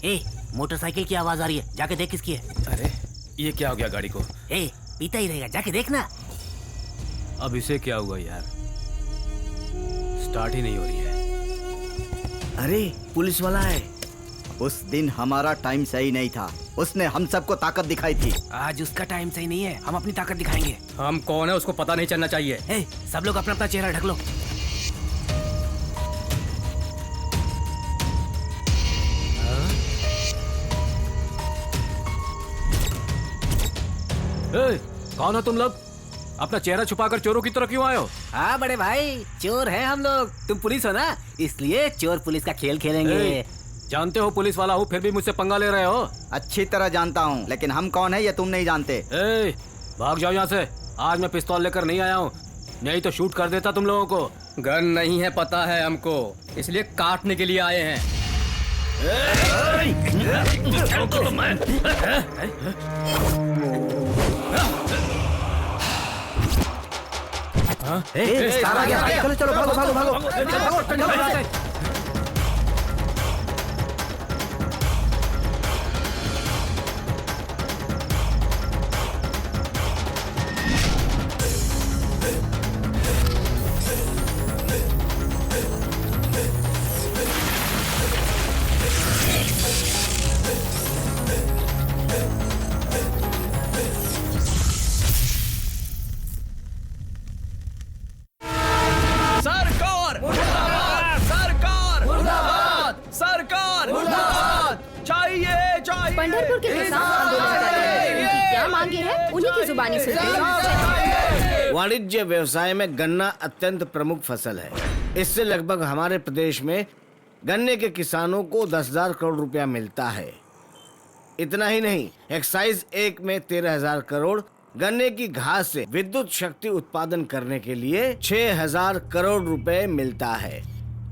ए, motorcycle की आवाज आ रही है, जाके देख किसकी है। अरे ये क्या हो गया गाड़ी को? ए, पीता ही रहेगा, जाके देखना। अब इसे क्या हुआ यार, स्टार्ट ही नहीं हो रही है। अरे पुलिस वाला है। उस दिन हमारा टाइम सही नहीं था, उसने हम सबको ताकत दिखाई थी। आज उसका टाइम सही नहीं है, हम अपनी ताकत दिखाएंगे। हम कौन है उसको पता नहीं चलना चाहिए। ए, सब लोग अपना अपना चेहरा ढक लो। कौन हो तुम लोग? अपना चेहरा छुपाकर चोरों की तरह क्यों आए हो? हाँ बड़े भाई, चोर हैं हम लोग। तुम पुलिस हो ना, इसलिए चोर पुलिस का खेल खेलेंगे। जानते हो पुलिस वाला हूँ, फिर भी मुझसे पंगा ले रहे हो? अच्छी तरह जानता हूँ, लेकिन हम कौन है ये तुम नहीं जानते। भाग जाओ यहाँ से। आज मैं पिस्तौल लेकर नहीं आया हूँ, नहीं तो शूट कर देता तुम लोगों को। गन नहीं है पता है हमको, इसलिए काटने के लिए आए हैं। स्टार आ गया। चलो चलो भागो भागो भागो भागो। पंढरपुर के किसान आंदोलन कर रहे हैं, उनकी क्या मांगे हैं उन्हीं की जुबानी सुनते। वाणिज्य व्यवसाय में गन्ना अत्यंत प्रमुख फसल है। इससे लगभग हमारे प्रदेश में गन्ने के किसानों को 10,000 करोड़ रुपया मिलता है। इतना ही नहीं, एक्साइज एक में 13,000 करोड़, गन्ने की घास से विद्युत शक्ति उत्पादन करने के लिए 6,000 करोड़ रुपए मिलता है।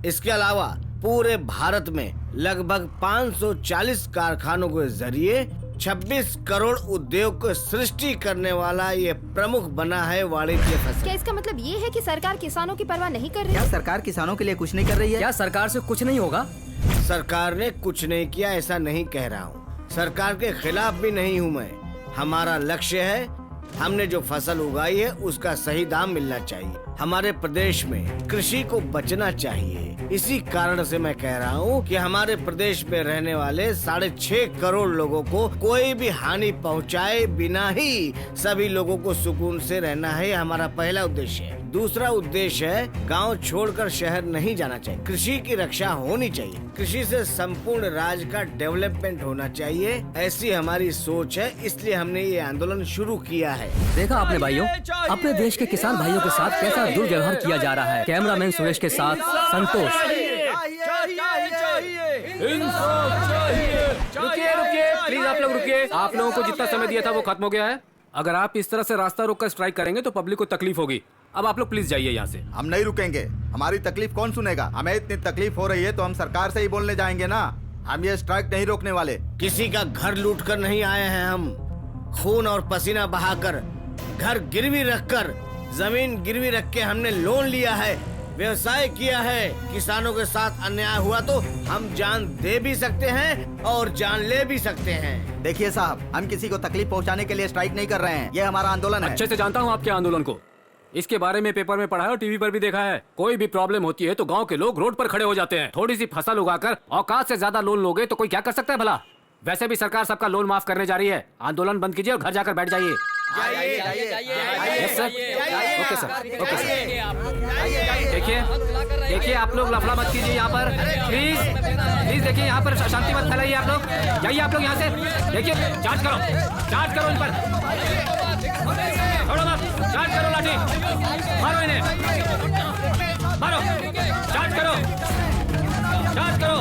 इसके अलावा पूरे भारत में लगभग 540 कारखानों के जरिए 26 करोड़ उद्योग को सृष्टि करने वाला ये प्रमुख बना है वाणिज्य फसल। क्या इसका मतलब ये है कि सरकार किसानों की परवाह नहीं कर रही? क्या सरकार किसानों के लिए कुछ नहीं कर रही है? क्या सरकार से कुछ नहीं होगा? सरकार ने कुछ नहीं किया ऐसा नहीं कह रहा हूँ, सरकार के खिलाफ भी नहीं हूँ मैं। हमारा लक्ष्य है, हमने जो फसल उगाई है उसका सही दाम मिलना चाहिए। हमारे प्रदेश में कृषि को बचना चाहिए। इसी कारण से मैं कह रहा हूँ कि हमारे प्रदेश में रहने वाले 6.5 करोड़ लोगों को कोई भी हानि पहुँचाए बिना ही सभी लोगों को सुकून से रहना है, हमारा पहला उद्देश्य है। दूसरा उद्देश्य है, गांव छोड़कर शहर नहीं जाना चाहिए, कृषि की रक्षा होनी चाहिए, कृषि से संपूर्ण राज्य का डेवलपमेंट होना चाहिए, ऐसी हमारी सोच है। इसलिए हमने ये आंदोलन शुरू किया है। देखा आपने भाइयों, अपने देश के किसान भाइयों के साथ कैसा दुर्व्यवहार किया जा रहा है। कैमरामैन सुरेश के साथ संतोष। रुकिए रुकिए प्लीज, आप लोग रुकिए। आप लोगों को जितना समय दिया था वो खत्म हो गया है। अगर आप इस तरह से रास्ता रोककर स्ट्राइक करेंगे तो पब्लिक को तकलीफ होगी। अब आप लोग प्लीज जाइए यहाँ से। हम नहीं रुकेंगे, हमारी तकलीफ कौन सुनेगा? हमें इतनी तकलीफ हो रही है तो हम सरकार से ही बोलने जाएंगे ना। हम ये स्ट्राइक नहीं रोकने वाले। किसी का घर लूट कर नहीं आए हैं हम। खून और पसीना बहाकर, घर गिरवी रखकर, जमीन गिरवी रख के हमने लोन लिया है, व्यवसाय किया है। किसानों के साथ अन्याय हुआ तो हम जान दे भी सकते हैं और जान ले भी सकते हैं। देखिए साहब, हम किसी को तकलीफ पहुंचाने के लिए स्ट्राइक नहीं कर रहे हैं, ये हमारा आंदोलन है। अच्छे से जानता हूँ आपके आंदोलन को, इसके बारे में पेपर में पढ़ा है और टीवी पर भी देखा है। कोई भी प्रॉब्लम होती है तो गांव के लोग रोड पर खड़े हो जाते हैं। थोड़ी सी फसल उगाकर औकात से ज्यादा लोन लोगे तो कोई क्या कर सकता है भला? वैसे भी सरकार सबका लोन माफ करने जा रही है। आंदोलन बंद कीजिए और घर जाकर बैठ जाइए। Yes sir, okay sir, okay sir. देखिए देखिए, आप लोग लफड़ा मत कीजिए यहाँ पर, प्लीज प्लीज। देखिए यहाँ पर शांति मत फैलाइए। आप लोग जाइए, आप लोग यहाँ से। देखिए, जांच करो इन पर, छोड़ो मत, जांच करो। लाठी मारो इन्हें, मारो, जांच करो, जांच करो।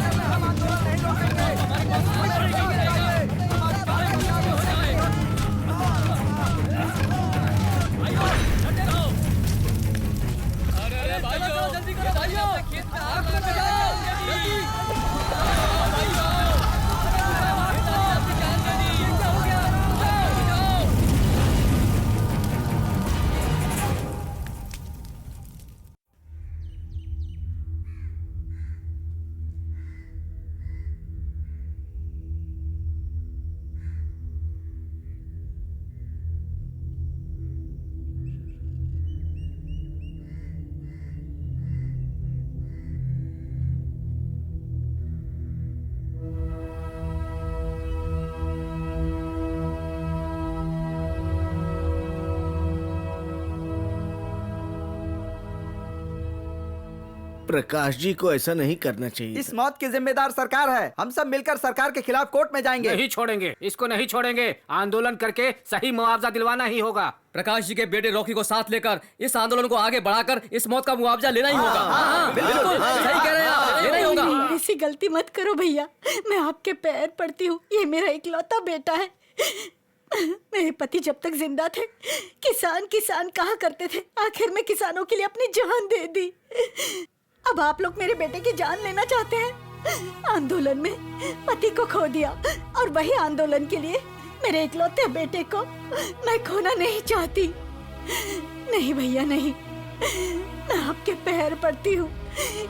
प्रकाश जी को ऐसा नहीं करना चाहिए। इस मौत की जिम्मेदार सरकार है। हम सब मिलकर सरकार के खिलाफ कोर्ट में जाएंगे। नहीं छोड़ेंगे, इसको नहीं छोड़ेंगे। आंदोलन करके सही मुआवजा दिलवाना ही होगा। प्रकाश जी के बेटे रॉकी को साथ लेकर इस आंदोलन को आगे बढ़ाकर इस मौत का मुआवजा लेना ही होगा। बिल्कुल सही कह रहे हैं आप, लेना ही होगा। ऐसी गलती मत करो भैया, मैं आपके पैर पड़ती हूँ। ये मेरा इकलौता बेटा है। मेरे पति जब तक जिंदा थे किसान किसान कहा करते थे, आखिर में किसानों के लिए अपनी जान दे दी। अब आप लोग मेरे बेटे की जान लेना चाहते हैं। आंदोलन में पति को खो दिया और वही आंदोलन के लिए मेरे इकलौते बेटे को मैं खोना नहीं चाहती। नहीं भैया नहीं, मैं आपके पैर पड़ती हूँ।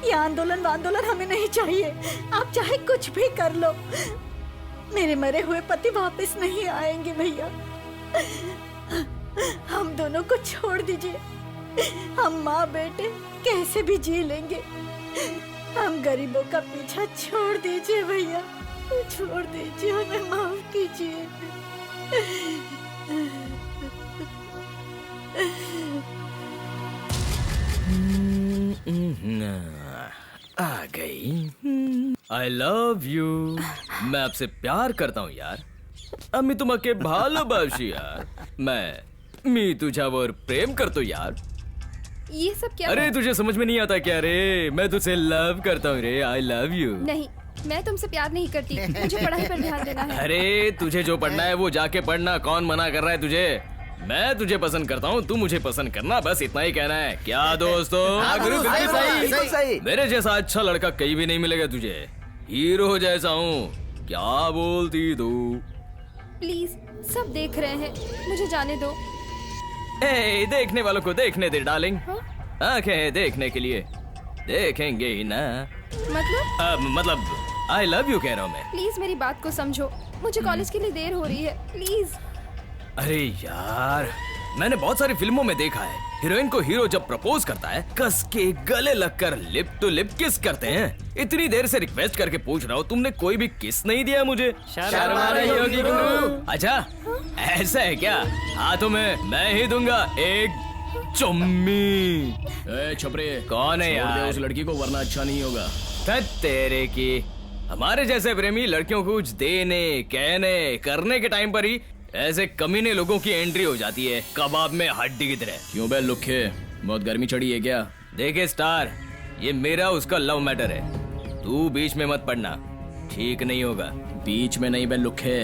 ये आंदोलन हमें नहीं चाहिए। आप चाहे कुछ भी कर लो, मेरे मरे हुए पति वापस नहीं आएंगे भैया। हम दोनों को छोड़ दीजिए। हम माँ बेटे कैसे भी जी लेंगे। हम गरीबों का पीछा छोड़ दीजिए भैया, छोड़ दीजिए, हमें माफ कीजिए। आ गई। आई लव यू। मैं आपसे प्यार करता हूँ यार. आम्ही तुमके भालोबाशी यार. मी तुझ्यावर प्रेम करतो यार. ये सब क्या अरे है? तुझे समझ में नहीं आता क्या रे? मैं तुझसे लव करता हूँ रे. आई लव यू. नहीं, मैं तुमसे प्यार नहीं करती। मुझे पढ़ाई पर ध्यान देना है। अरे तुझे जो पढ़ना है वो जाके पढ़ना. कौन मना कर रहा है तुझे? मैं तुझे पसंद करता हूँ, तू मुझे पसंद करना, बस इतना ही कहना है. क्या दोस्तों? बिल्कुल सही। मेरे जैसा अच्छा लड़का कहीं भी नहीं मिलेगा तुझे. हीरो जैसा हूँ. क्या बोलती तू? प्लीज, सब देख रहे हैं, मुझे जाने दो। ए, देखने वालों को देखने दे डार्लिंग. हाँ? आंखें देखने के लिए देखेंगे ही ना. मतलब आई लव यू कह रहा हूँ मैं. प्लीज मेरी बात को समझो, मुझे कॉलेज के लिए देर हो रही है। प्लीज। अरे यार, मैंने बहुत सारी फिल्मों में देखा है, हीरोइन को हीरो जब प्रपोज करता है कस के गले लगकर लिप टू लिप किस करते हैं. इतनी देर से रिक्वेस्ट करके पूछ रहा हूँ, तुमने कोई भी किस नहीं दिया मुझे. शर्मा रही होगी गुरु. अच्छा ऐसा है क्या? हाथों में मैं ही दूंगा एक चुम्मी. छपरे कौन है यार? उस लड़की को, वरना अच्छा नहीं होगा. तेरे की, हमारे जैसे प्रेमी लड़कियों को कुछ देने कहने करने के टाइम पर ही ऐसे कमीने लोगों की एंट्री हो जाती है कबाब में हड्डी की तरह. क्यों बे लुखे, बहुत गर्मी चढ़ी है क्या? देखे स्टार, ये मेरा उसका लव मैटर है. तू बीच में मत पड़ना, ठीक नहीं होगा. बीच में नहीं बे लुखे,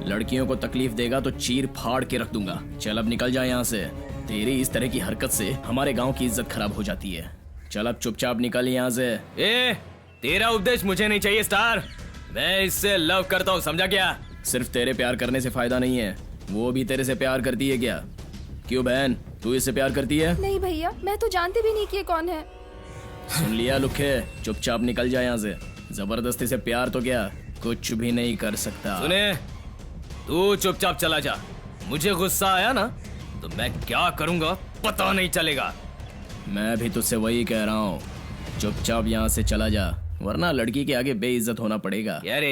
लड़कियों को तकलीफ देगा तो चीर फाड़ के रख दूंगा. चल अब निकल जा यहाँ से. तेरी इस तरह की हरकत से हमारे गाँव की इज्जत खराब हो जाती है. चल अब चुपचाप निकल यहाँ से. ए, तेरा उपदेश मुझे नहीं चाहिए स्टार. मैं इससे लव करता हूँ, समझा क्या? सिर्फ तेरे प्यार करने से फायदा नहीं है, वो भी तेरे से प्यार करती है क्या? क्यों बहन, तू इससे प्यार करती है? नहीं भैया, मैं तो जानती भी नहीं कि ये कौन है। सुन लिया लुखे, चुपचाप निकल जा यहाँ से. जबरदस्ती से प्यार तो क्या कुछ भी नहीं कर सकता. सुने, तू चुपचाप चला जा. मुझे गुस्सा आया ना तो मैं क्या करूँगा पता नहीं चलेगा. मैं भी तुझसे वही कह रहा हूँ, चुपचाप यहाँ से चला जा, वरना लड़की के आगे बेइज्जत होना पड़ेगा. यार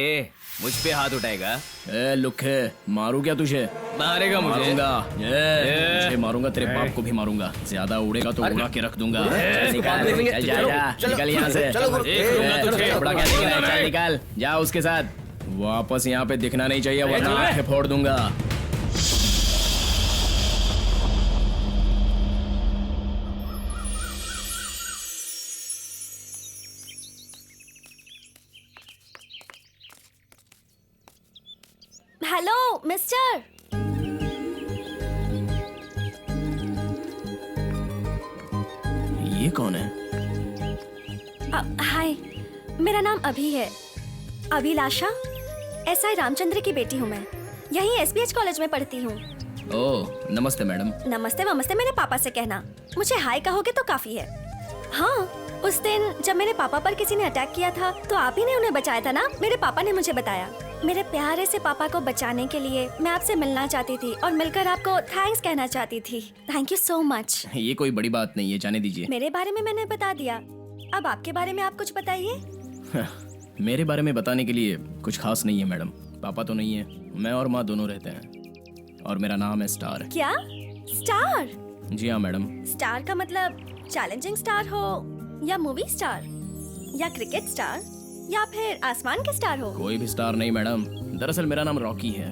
मुझ पे हाथ उठाएगा? ए लुखे, मारू क्या तुझे? मारेगा मुझे? मुझे मारूंगा, तेरे बाप को भी मारूंगा. ज्यादा उड़ेगा तो उड़ा के रख दूंगा. निकल यहाँ से. निकाल जा उसके साथ. वापस यहाँ पे दिखना नहीं चाहिए, वरना आंखें फोड़ दूंगा. Hello mister. ये कौन है? हाय, मेरा नाम अभी है, अभिलाषा. एसआई रामचंद्र की बेटी हूँ मैं. यहीं एसपीएच कॉलेज में पढ़ती हूँ. ओह नमस्ते मैडम. नमस्ते वमस्ते मेरे पापा से कहना. मुझे हाय कहोगे तो काफी है. हाँ, उस दिन जब मेरे पापा पर किसी ने अटैक किया था तो आप ही ने उन्हें बचाया था ना? मेरे पापा ने मुझे बताया. मेरे प्यारे से पापा को बचाने के लिए मैं आपसे मिलना चाहती थी और मिलकर आपको थैंक्स कहना चाहती थी. Thank you so much. ये कोई बड़ी बात नहीं है, जाने दीजिए. मेरे बारे में मैंने बता दिया, अब आपके बारे में आप कुछ बताइए. मेरे बारे में बताने के लिए कुछ खास नहीं है मैडम. पापा तो नहीं है, मैं और माँ दोनों रहते हैं, और मेरा नाम है स्टार. क्या? स्टार? जी हाँ मैडम. स्टार का मतलब चैलेंजिंग स्टार हो या मूवी स्टार या क्रिकेट स्टार या फिर आसमान के स्टार हो? कोई भी स्टार नहीं मैडम, दरअसल मेरा नाम रॉकी है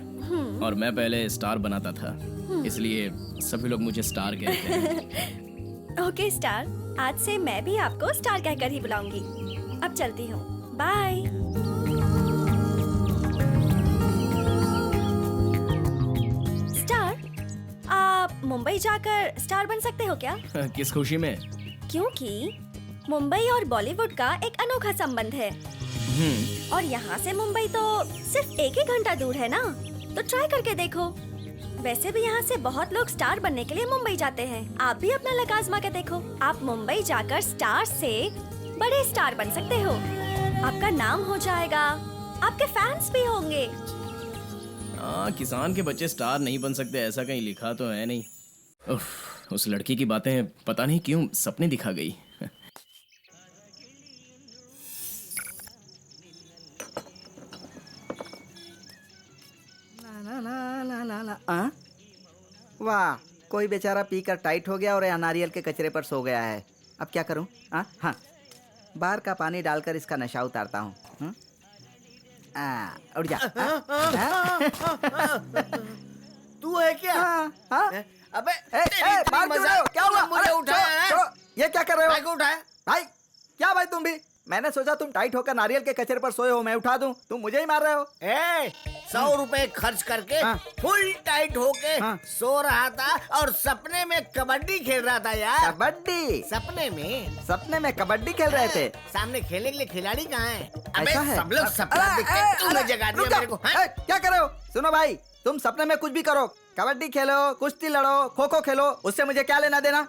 और मैं पहले स्टार बनाता था, इसलिए सभी लोग मुझे स्टार कहते हैं। ओके स्टार, आज से मैं भी आपको स्टार कहकर ही बुलाऊंगी। अब चलती हूँ, बाय। स्टार, आप मुंबई जाकर स्टार बन सकते हो क्या? किस खुशी में? क्योंकि मुंबई और बॉलीवुड का एक अनोखा संबंध है और यहाँ से मुंबई तो सिर्फ 1 ही घंटा दूर है ना, तो ट्राई करके देखो। वैसे भी यहाँ से बहुत लोग स्टार बनने के लिए मुंबई जाते हैं। आप भी अपना लक आजमा के देखो। आप मुंबई जाकर स्टार से बड़े स्टार बन सकते हो। आपका नाम हो जाएगा, आपके फैंस भी होंगे। किसान के बच्चे स्टार नहीं बन सकते ऐसा कहीं लिखा तो है नहीं। उफ, उस लड़की की बातें पता नहीं क्यों सपने दिखा गई। वाह, कोई बेचारा पीकर टाइट हो गया और यहाँ नारियल के कचरे पर सो गया है। अब क्या करूं? हाँ, बाहर का पानी डालकर इसका नशा उतारता हूँ। उठ जा। तू है क्या? अबे बाहर क्यों रहे हो? क्या हुआ? मुझे उठाया है? ये क्या कर रहे हो? भाई को उठाया? भाई क्या भाई तुम भी? मैंने सोचा तुम टाइट होकर नारियल के कचरे पर सोए हो, मैं उठा दूं। तुम मुझे ही मार रहे हो। 100 रुपए खर्च करके फुल टाइट होके सो रहा था और सपने में कबड्डी खेल रहा था यार। कबड्डी? सपने में कबड्डी खेल रहे थे? सामने खेलने के लिए खिलाड़ी कहाँ है? अबे ऐसा है? सब लोग सपना देख के तूने जगा दिया मेरे को। क्या कर रहे हो? सुनो भाई, तुम सपने में कुछ भी करो, कबड्डी खेलो, कुश्ती लड़ो, खो खो खेलो, उससे मुझे क्या लेना देना?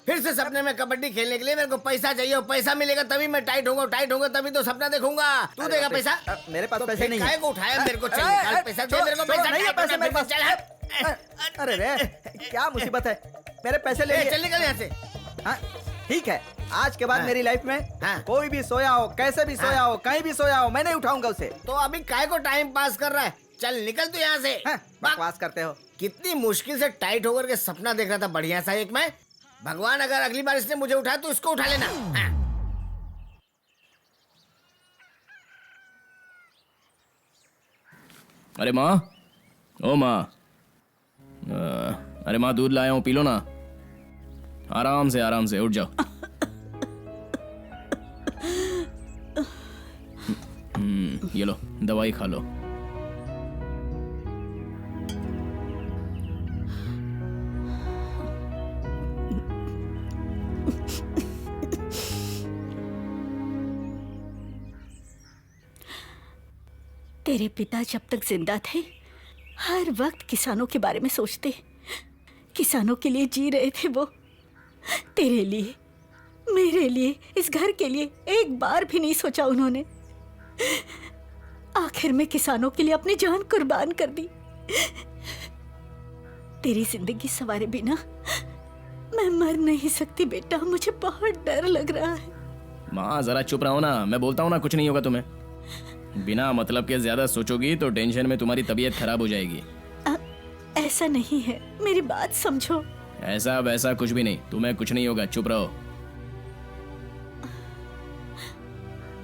फिर से सपने में कबड्डी खेलने के लिए मेरे को पैसा चाहिए और पैसा मिलेगा तभी मैं टाइट होगा तभी तो सपना देखूंगा। तू देगा पैसा? मेरे पास पैसे नहीं है। को उठाया मेरे को? चल पैसा दे मेरे को। पैसा नहीं है, पैसे मेरे पास। चल। अरे रे, क्या मुसीबत है? मेरे पैसे ले। चल निकल यहाँ से। ठीक है, आज के बाद मेरी लाइफ में कोई भी सोया हो, कैसे भी सोया हो, कहीं भी सोया हो, मैं नहीं उठाऊंगा उसे। तो अभी काय को टाइम पास कर रहा है? चल निकल तू यहाँ से। बकवास करते हो। कितनी मुश्किल से टाइट होकर के सपना देख रहा था बढ़िया सा एक मैं। भगवान अगर अगली बार इसने मुझे उठाया तो इसको उठा लेना। अरे माँ, ओ माँ, अरे माँ दूध लाया हूँ, पी लो ना। आराम से उठ जाओ। ये लो दवाई खा लो। तेरे पिता जब तक जिंदा थे हर वक्त किसानों के बारे में सोचते, किसानों के लिए जी रहे थे वो। तेरे लिए, मेरे लिए, इस घर के लिए एक बार भी नहीं सोचा उन्होंने। आखिर में किसानों के लिए अपनी जान कुर्बान कर दी। तेरी जिंदगी सवारे बिना मैं मर नहीं सकती बेटा, मुझे बहुत डर लग रहा है। माँ जरा चुप रहो ना, मैं बोलता हूँ ना कुछ नहीं होगा तुम्हें। बिना मतलब के ज्यादा सोचोगी तो टेंशन में तुम्हारी तबीयत खराब हो जाएगी। ऐसा नहीं है, मेरी बात समझो। ऐसा वैसा कुछ भी नहीं, तुम्हें कुछ नहीं होगा, चुप रहो।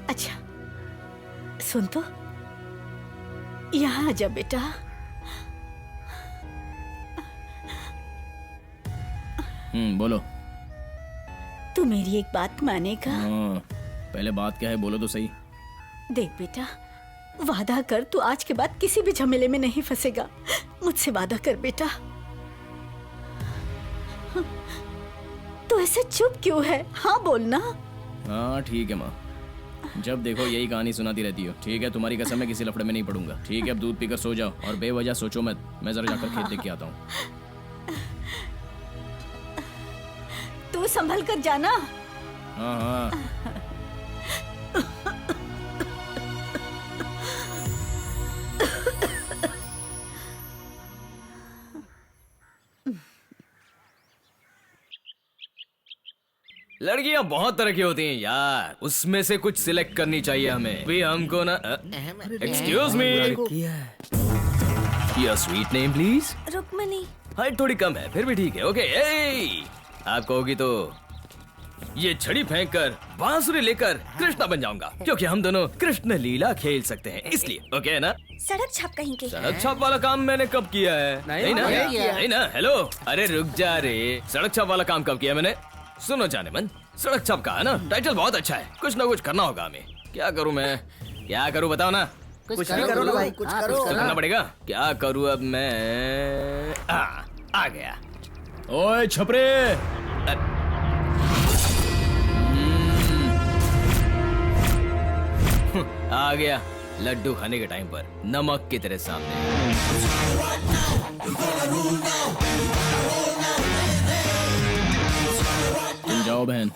अच्छा सुन तो, यहाँ आ जा बेटा। बोलो। तू मेरी एक बात मानेगा? पहले बात क्या है बोलो तो सही। देख बेटा, वादा कर तू आज के बाद किसी भी झमेले में नहीं फंसेगा। मुझसे वादा कर बेटा। तू ऐसे चुप क्यों है? हाँ बोलना। हाँ ठीक है माँ, जब देखो यही कहानी सुनाती रहती हो। ठीक है, तुम्हारी कसम मैं किसी लफड़े में नहीं पड़ूंगा। ठीक है, अब दूध पीकर सो जाओ और बेवजह सोचो मत। मैं जरा जाकर खेत देख के आता हूँ। तू संभल कर जाना। हाँ। लड़कियां बहुत तरह की होती हैं यार, उसमें से कुछ सिलेक्ट करनी चाहिए हमें भी। हमको ना excuse me, your sweet name please. Rukmani. Height थोड़ी कम है फिर भी ठीक है। ओके, आप कहोगी तो ये छड़ी फेंक कर बांसुरी लेकर कृष्णा बन जाऊंगा, क्योंकि हम दोनों कृष्ण लीला खेल सकते हैं, इसलिए। ओके है ना? सड़क छाप कहीं के। सड़क छाप वाला काम मैंने कब किया है? नहीं ना? नहीं ना? हेलो, अरे रुक जा रे, सड़क छाप वाला काम कब किया मैंने? सुनो जाने मन, सड़क छाप का है ना, टाइटल बहुत अच्छा है, कुछ ना कुछ करना होगा हमें। क्या करूँ मैं, क्या करूँ बताओ ना? कुछ भी करो ना भाई, कुछ करो। तो करना पड़ेगा। क्या करूँ अब मैं? आ गया। ओए छपरे, आ गया लड्डू खाने के टाइम पर, नमक की तेरे सामने। तुम जाओ बहन।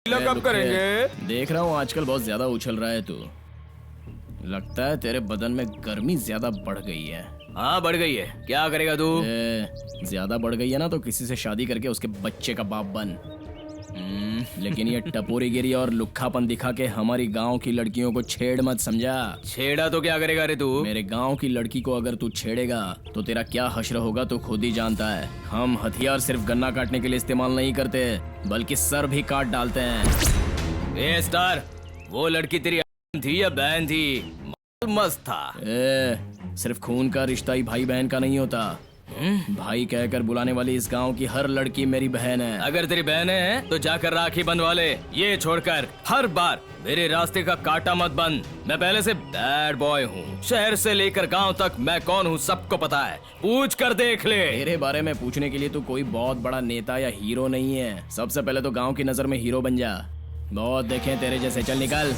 कब करेंगे? देख रहा हूँ आजकल बहुत ज्यादा उछल रहा है तू। लगता है तेरे बदन में गर्मी ज्यादा बढ़ गई है। हाँ बढ़ गई है, क्या करेगा तू? ज्यादा बढ़ गई है ना तो किसी से शादी करके उसके बच्चे का बाप बन। लेकिन ये टपोरीगिरी और लुक्खापन दिखा के हमारी गांव की लड़कियों को छेड़ मत, समझा? छेड़ा तो क्या करेगा रे तू? मेरे गांव की लड़की को अगर तू छेड़ेगा तो तेरा क्या हश्र होगा तो खुद ही जानता है। हम हथियार सिर्फ गन्ना काटने के लिए इस्तेमाल नहीं करते, बल्कि सर भी काट डालते हैं। ए स्टार, वो लड़की तेरी थी या बहन थी? मस्त था। सिर्फ खून का रिश्ता ही भाई बहन का नहीं होता। भाई कहकर बुलाने वाली इस गांव की हर लड़की मेरी बहन है। अगर तेरी बहन है तो जाकर राखी बंधवा ले। ये छोड़कर हर बार मेरे रास्ते का कांटा मत बन। मैं पहले से बैड बॉय हूँ, शहर से लेकर गांव तक मैं कौन हूँ सबको पता है, पूछ कर देख ले। मेरे बारे में पूछने के लिए तू कोई बहुत बड़ा नेता या हीरो नहीं है। सबसे पहले तो गांव की नजर में हीरो बन जा। बहुत देखे तेरे जैसे, चल निकल।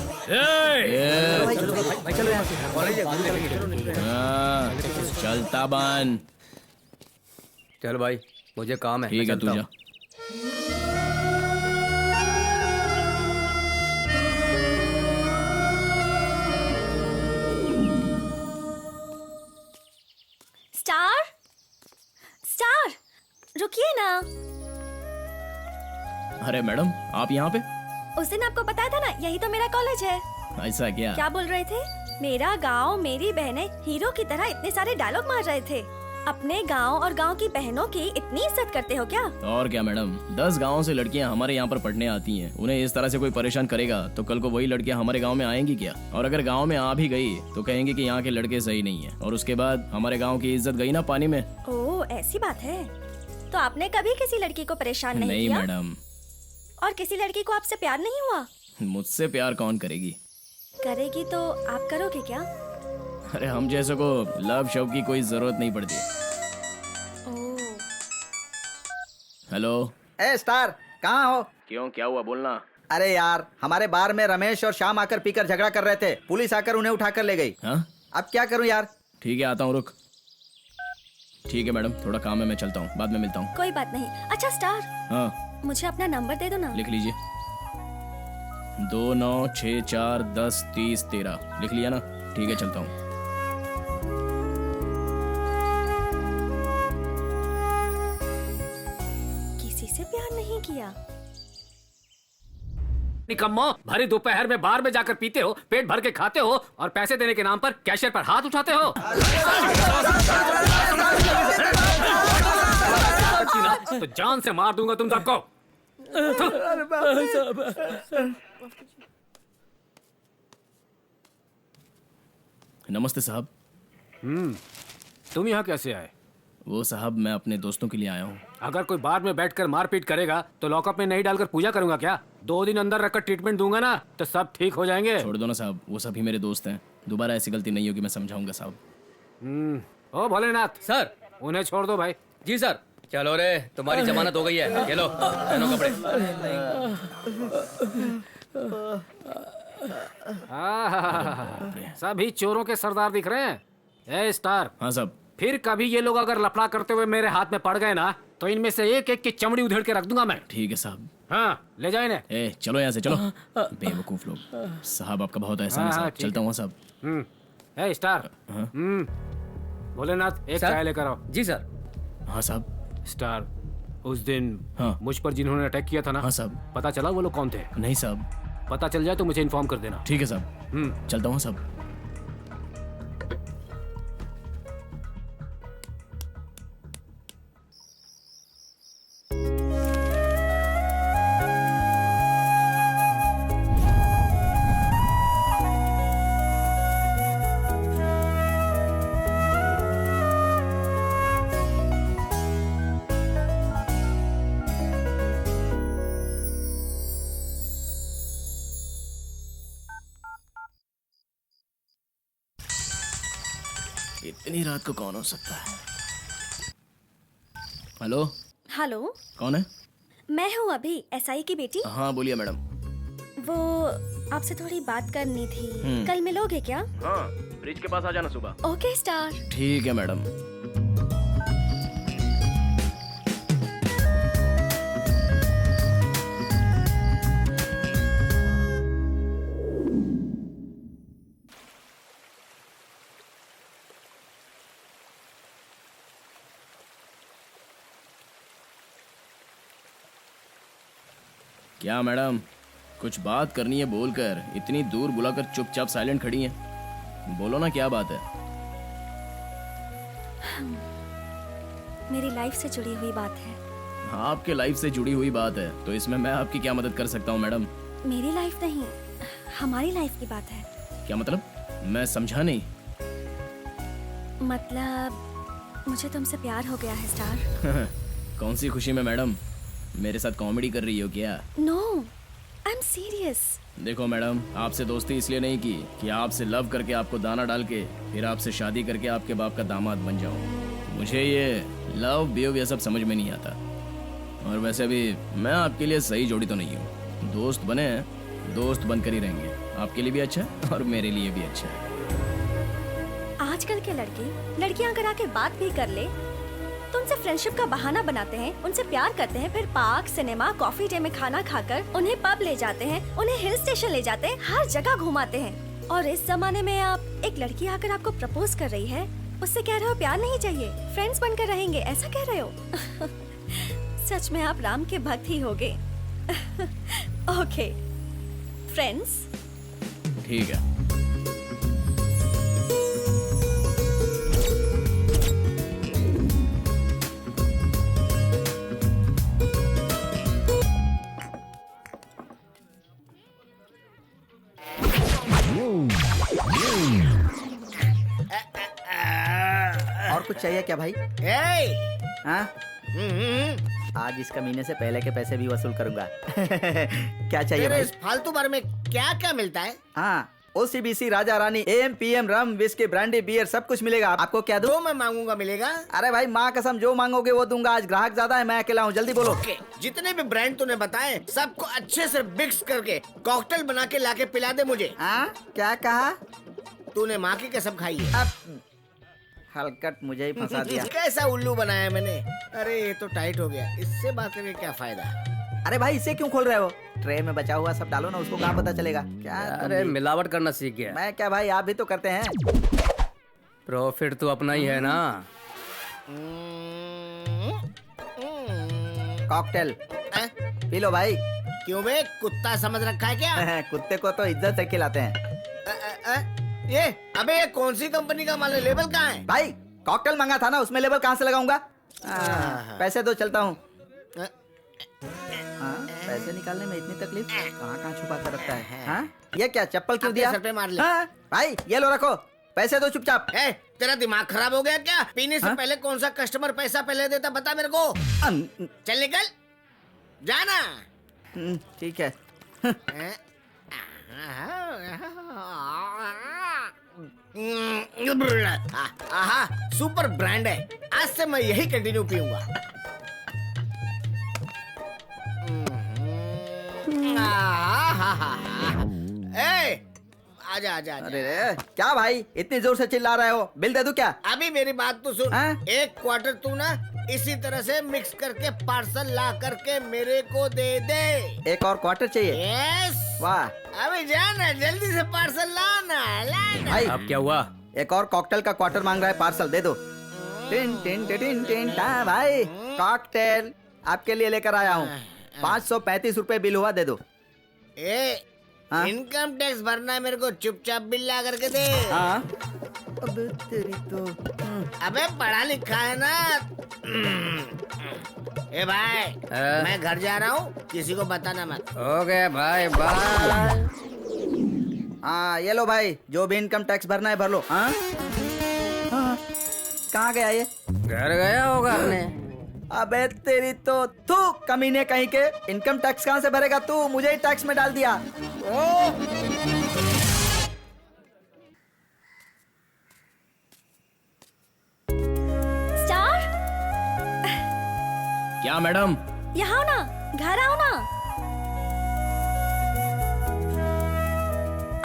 चलता बन। चल भाई, मुझे काम है। ठीक है, तू जा। स्टार, स्टार, रुकिए ना। अरे मैडम, आप यहाँ पे? उस दिन आपको बताया था ना, यही तो मेरा कॉलेज है। ऐसा क्या? क्या बोल रहे थे? मेरा गांव, मेरी बहनें, हीरो की तरह इतने सारे डायलॉग मार रहे थे। अपने गांव और गांव की बहनों की इतनी इज्जत करते हो क्या? और क्या मैडम, 10 गांव से लड़कियां हमारे यहाँ पर पढ़ने आती हैं। उन्हें इस तरह से कोई परेशान करेगा तो कल को वही लड़कियां हमारे गांव में आएंगी क्या? और अगर गांव में आ भी गई तो कहेंगे कि यहाँ के लड़के सही नहीं है, और उसके बाद हमारे गांव की इज्जत गई ना पानी में। ओह, ऐसी बात है। तो आपने कभी किसी लड़की को परेशान नहीं किया? मैडम। और किसी लड़की को आपसे प्यार नहीं हुआ? मुझसे प्यार कौन करेगी? करेगी तो आप करोगे क्या? अरे हम जैसे को लव शव की कोई जरूरत नहीं पड़ती। हेलो। ए स्टार, कहाँ हो? क्यों, क्या हुआ, बोलना। अरे यार, हमारे बार में रमेश और श्याम आकर पीकर झगड़ा कर रहे थे। पुलिस आकर उन्हें उठाकर ले गई। हाँ? अब क्या करूं यार? ठीक है, आता हूँ, रुक। ठीक है मैडम, थोड़ा काम है, मैं चलता हूँ, बाद में मिलता हूँ। कोई बात नहीं। अच्छा स्टार, हाँ? मुझे अपना नंबर दे दो ना। लिख लीजिए। 2964103013। लिख लिया ना? ठीक है, चलता हूँ। किसी से प्यार नहीं किया? निकम्मो, भरी दोपहर में बार में जाकर पीते हो, पेट भर के खाते हो, और पैसे देने के नाम पर कैशियर पर हाथ उठाते हो। तो जान से मार दूंगा तुम सबको। नमस्ते साहब। तुम यहाँ कैसे आए? वो साहब, मैं अपने दोस्तों के लिए आया हूँ। अगर कोई बार में बैठकर मारपीट करेगा तो लॉकअप में नहीं डालकर पूजा करूंगा क्या? 2 दिन अंदर रखकर ट्रीटमेंट दूंगा ना तो सब ठीक हो जाएंगे। छोड़ दो ना साहब, वो सभी मेरे दोस्त हैं। दोबारा ऐसी गलती नहीं होगी, मैं समझाऊंगा साहब। ओ भोलेनाथ सर, उन्हें छोड़ दो भाई। जी सर। चलो रे, तुम्हारी जमानत हो गई है। ये लो, पहनो कपड़े। सभी चोरों के सरदार दिख रहे हैं। ए स्टार। हाँ साहब। फिर कभी ये लोग अगर लफड़ा करते हुए मेरे हाथ में पड़ गए ना तो इनमें से एक एक की चमड़ी उधेड़ के रख दूंगा मैं। ठीक है साहब। हाँ, ले जाओ इन्हें। चलो यहाँ से, चलो। बेवकूफ लोग। साहब आपका बहुत एहसान है साहब, चलता हूँ साहब। ए स्टार। भोलेनाथ, एक चाय लेकर आओ। जी सर। हाँ साहब। स्टार, उस दिन हाँ। मुझ पर जिन्होंने अटैक किया था ना, हाँ साहब। पता चला वो लोग कौन थे? नहीं साहब। पता चल जाए तो मुझे इन्फॉर्म कर देना। ठीक है साहब, चलता हूँ साहब। इतनी रात को कौन हो सकता है? हेलो, हेलो, कौन है? मैं हूँ अभी एसआई की बेटी। हाँ बोलिए मैडम। वो आपसे थोड़ी बात करनी थी। कल मिलोगे क्या? हाँ, ब्रिज के पास आ जाना सुबह। Okay star. ठीक है मैडम। क्या मैडम, कुछ बात करनी है बोलकर इतनी दूर बुलाकर चुपचाप साइलेंट खड़ी हैं? बोलो ना, क्या बात है? मेरी लाइफ से जुड़ी हुई बात है। हाँ, आपके लाइफ से जुड़ी हुई बात है तो इसमें मैं आपकी क्या मदद कर सकता हूँ मैडम? मेरी लाइफ नहीं, हमारी लाइफ की बात है। क्या मतलब? मैं समझा नहीं। मतलब मुझे तुमसे प्यार हो गया है स्टार। कौन सी खुशी में मैडम? मेरे साथ कॉमेडी कर रही हो क्या? No, I am serious. देखो मैडम, आपसे दोस्ती इसलिए नहीं की कि आपसे लव करके आपको दाना डाल के फिर आपसे शादी करके आपके बाप का दामाद बन जाऊं। मुझे ये लव बेव ये सब समझ में नहीं आता। और वैसे भी मैं आपके लिए सही जोड़ी तो नहीं हूँ। दोस्त बने, दोस्त बनकर ही रहेंगे। आपके लिए भी अच्छा है और मेरे लिए भी अच्छा है। आजकल के लड़कियां अगर आके बात भी कर ले तो उनसे फ्रेंडशिप का बहाना बनाते हैं, उनसे प्यार करते हैं, फिर पार्क, सिनेमा, कॉफी डे में खाना खाकर उन्हें पब ले जाते हैं, उन्हें हिल स्टेशन ले जाते हैं, हर जगह घुमाते हैं। और इस जमाने में आप एक लड़की आकर आपको प्रपोज कर रही है, उससे कह रहे हो प्यार नहीं चाहिए, फ्रेंड्स बनकर रहेंगे, ऐसा कह रहे हो? सच में आप राम के भक्त ही होगे। Okay friends. ठीक है। और कुछ चाहिए क्या भाई? हाँ? आज इस कमीने से पहले के पैसे भी वसूल करूंगा। क्या चाहिए भाई? इस फालतू बार में क्या क्या मिलता है? हाँ, OCBC, राजा रानी, AM PM, rum, whisky, brandy, beer सब कुछ मिलेगा। आपको क्या दूं? जो मैं मांगूंगा मिलेगा। अरे भाई माँ कसम, जो मांगोगे वो दूंगा। आज ग्राहक ज्यादा है, मैं अकेला हूँ, जल्दी बोलो। ओके, जितने भी ब्रांड तूने बताए सबको अच्छे से मिक्स करके कॉकटेल बना के लाके पिला दे मुझे। हाँ, क्या कहा? तूने माँ की कसम खाई है। अब हलकट मुझे ही फंसा दिया। कैसा उल्लू बनाया मैंने। अरे ये तो टाइट हो गया, इससे बात करके क्या फायदा? अरे भाई इसे क्यों खोल रहे हो? ट्रे में बचा हुआ सब डालो ना, उसको कहाँ पता चलेगा? क्या अरे मिलावट करना सीख गया। मैं क्या भाई, आप भी तो करते हैं। प्रॉफिट तो अपना ही है ना। कॉकटेल पी लो भाई। क्यों बे, कुत्ता समझ रखा है क्या? कुत्ते को तो इज्जत से खिलाते हैं। ये अबे ये कौन सी कंपनी का माल है? लेबल कहाँ है? भाई कॉकटेल मंगा था ना, उसमें लेबल कहाँ से लगाऊंगा? पैसे दो, चलता हूँ। पैसे निकालने में इतनी तकलीफ? कहाँ कहाँ छुपा कर रखता है? हाँ? ये क्या चप्पल क्यों दिया? सर पे मार ले। हाँ? भाई ये लो, रखो, पैसे दो चुपचाप। तेरा दिमाग खराब हो गया क्या? पीने से पहले कौन सा कस्टमर पैसा पहले देता बता मेरे को। चल निकल जाना। ठीक है। आहा, सुपर ब्रांड है। आज से मैं यही कंटिन्यू पीऊंगा। आजा आजा। अरे क्या भाई इतनी जोर से चिल्ला रहे हो? बिल दे दूं क्या? अभी मेरी बात तो सुन। एक क्वार्टर तू ना इसी तरह से मिक्स करके पार्सल ला करके मेरे को दे दे। एक और क्वार्टर चाहिए? यस। वाह, अभी जाना, जल्दी से पार्सल लाना। भाई अब क्या हुआ? एक और कॉकटेल का क्वार्टर मांग रहा है, पार्सल दे दो। टिन टिन टिन टिन टा भाई, कॉकटेल आपके लिए लेकर आया हूँ। 535 रुपए बिल हुआ, दे दो। इनकम टैक्स भरना है मेरे को, चुपचाप बिल ला करके दे। अबे तेरी तो। अबे पढ़ा लिखा है ना। ए भाई, मैं घर जा रहा हूँ, किसी को बताना मत। ओके भाई, बाय। हाँ ये लो भाई, जो भी इनकम टैक्स भरना है भर लो। हाँ? कहाँ गया ये? घर गया होगा अपने। अबे तेरी तो तू कमीने कहीं के, इनकम टैक्स कहाँ से भरेगा तू? मुझे ही टैक्स में डाल दिया। क्या मैडम? यहाँ आओ ना, घर आओ ना।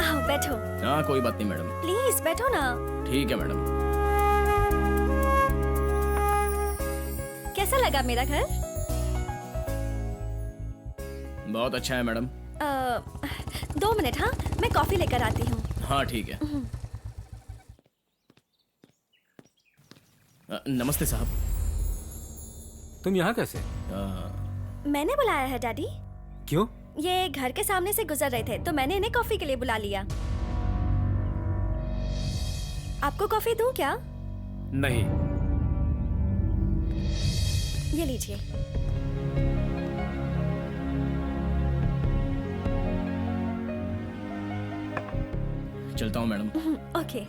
आओ बैठो। हाँ कोई बात नहीं मैडम। प्लीज बैठो ना। ठीक है मैडम। कैसा लगा मेरा घर? बहुत अच्छा है मैडम। 2 मिनट, हाँ मैं कॉफी लेकर आती हूँ। हाँ ठीक है। नमस्ते साहब। तुम यहाँ कैसे? मैंने बुलाया है डैडी। क्यों? ये घर के सामने से गुजर रहे थे तो मैंने इन्हें कॉफी के लिए बुला लिया। आपको कॉफी दूं क्या? नहीं। ये लीजिए। चलता हूँ मैडम। ओके।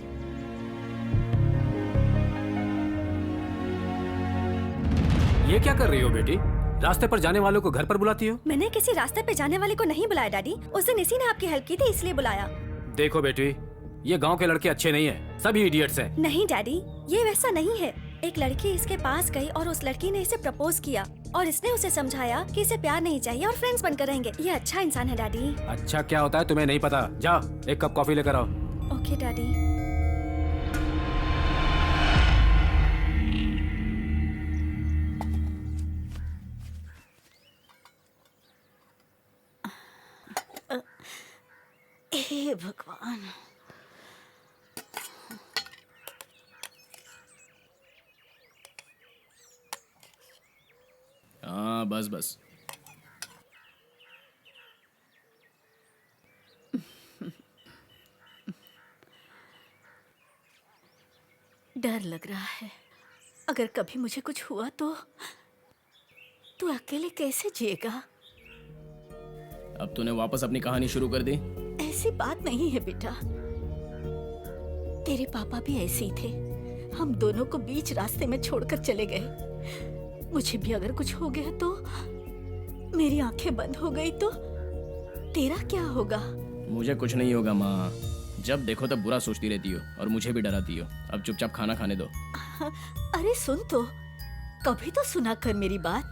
ये क्या कर रही हो बेटी? रास्ते पर जाने वालों को घर पर बुलाती हो? मैंने किसी रास्ते पे जाने वाले को नहीं बुलाया डैडी। उस दिन इसी ने आपकी हेल्प की थी इसलिए बुलाया। देखो बेटी, ये गांव के लड़के अच्छे नहीं हैं, सभी इडियट्स हैं। नहीं डैडी, ये वैसा नहीं है। एक लड़की इसके पास गई और उस लड़की ने इसे प्रपोज किया और इसने उसे समझाया कि इसे प्यार नहीं चाहिए और फ्रेंड्स बनकर रहेंगे। ये अच्छा इंसान है डैडी। अच्छा क्या होता है तुम्हें नहीं पता? जाओ 1 कप कॉफी लेकर आओ। Okay daddy. हे भगवान। हाँ बस बस। डर लग रहा है, अगर कभी मुझे कुछ हुआ तो तू अकेले कैसे जिएगा? अब तूने वापस अपनी कहानी शुरू कर दी। ऐसी बात नहीं है बेटा, तेरे पापा भी ऐसे ही थे। हम दोनों को बीच रास्ते में छोड़कर चले गए। मुझे भी अगर कुछ हो गया तो, मेरी आंखें बंद हो गई तो तेरा क्या होगा? मुझे कुछ नहीं होगा माँ। जब देखो तब बुरा सोचती रहती हो और मुझे भी डराती हो। अब चुपचाप खाना खाने दो। अरे सुन तो, कभी तो सुना कर मेरी बात।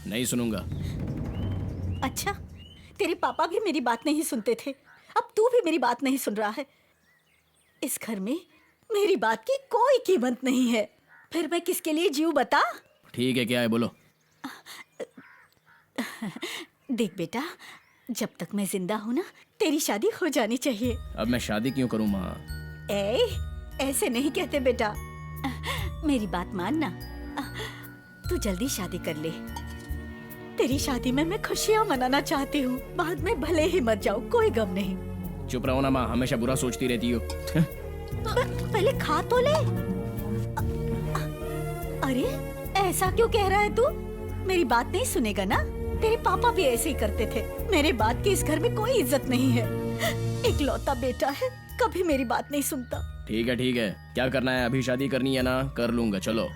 नहीं सुनूंगा। अच्छा, तेरे पापा भी मेरी बात नहीं सुनते थे, अब तू भी मेरी बात नहीं सुन रहा है। इस घर में मेरी बात की कोई कीमत नहीं है, फिर मैं किसके लिए जीऊं बता? ठीक है, क्या है बोलो। देख बेटा, जब तक मैं जिंदा हूं ना, तेरी शादी हो जानी चाहिए। अब मैं शादी क्यों करूं माँ? ऐसे नहीं कहते बेटा, मेरी बात मान ना। तू जल्दी शादी कर ले। तेरी शादी में मैं खुशियां मनाना चाहती हूँ। बाद में भले ही मर जाऊं, कोई गम नहीं। चुप रहो ना माँ, हमेशा बुरा सोचती रहती हो। पहले खा तो ले। अरे ऐसा क्यों कह रहा है तू? मेरी बात नहीं सुनेगा ना? तेरे पापा भी ऐसे ही करते थे। मेरे बात की इस घर में कोई इज्जत नहीं है। इकलौता बेटा है, कभी मेरी बात नहीं सुनता। ठीक है, क्या करना है? अभी शादी करनी है ना? कर लूंगा, चलो।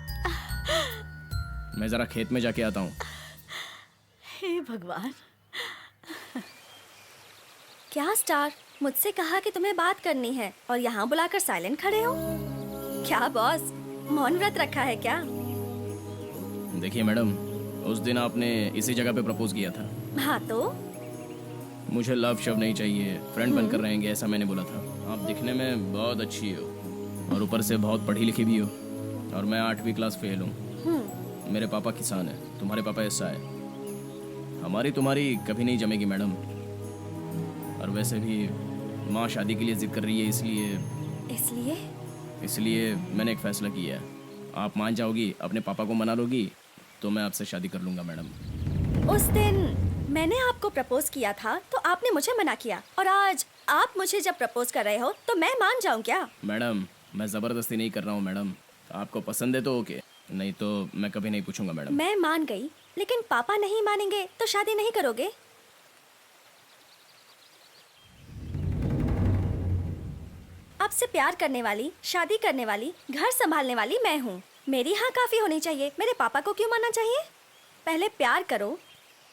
मैं जरा खेत में जाके आता हूँ। हे भगवान। क्या स्टार, मुझसे कहा कि तुम्हें बात करनी है और यहाँ बुलाकर साइलेंट खड़े हो? क्या बॉस, मौन व्रत रखा है क्या? देखिए मैडम, उस दिन आपने इसी जगह पे प्रपोज किया था। हाँ तो? मुझे लव शव नहीं चाहिए, फ्रेंड बनकर रहेंगे, ऐसा मैंने बोला था। आप दिखने में बहुत अच्छी हो और ऊपर से बहुत पढ़ी लिखी भी हो, और मैं 8वीं क्लास फेल हूँ। मेरे पापा किसान है, तुम्हारे पापा ऐसा है। हमारी तुम्हारी कभी नहीं जमेगी मैडम। और वैसे भी माँ शादी के लिए जिद कर रही है, इसलिए मैंने एक फैसला किया है। आप मान जाओगी, अपने पापा को मना लोगी, तो मैं आपसे शादी कर लूंगा मैडम। उस दिन मैंने आपको प्रपोज किया था तो आपने मुझे मना किया, और आज आप मुझे जब प्रपोज कर रहे हो तो मैं मान जाऊं क्या? मैडम, मैं जबरदस्ती नहीं कर रहा हूँ मैडम। आपको पसंद है तो ओके, नहीं तो मैं कभी नहीं पूछूंगा मैडम। मैं मान गई, लेकिन पापा नहीं मानेंगे तो शादी नहीं करोगे? आपसे प्यार करने वाली, शादी करने वाली, घर संभालने वाली मैं हूँ। मेरी हाँ काफी होनी चाहिए, मेरे पापा को क्यों मानना चाहिए? पहले प्यार करो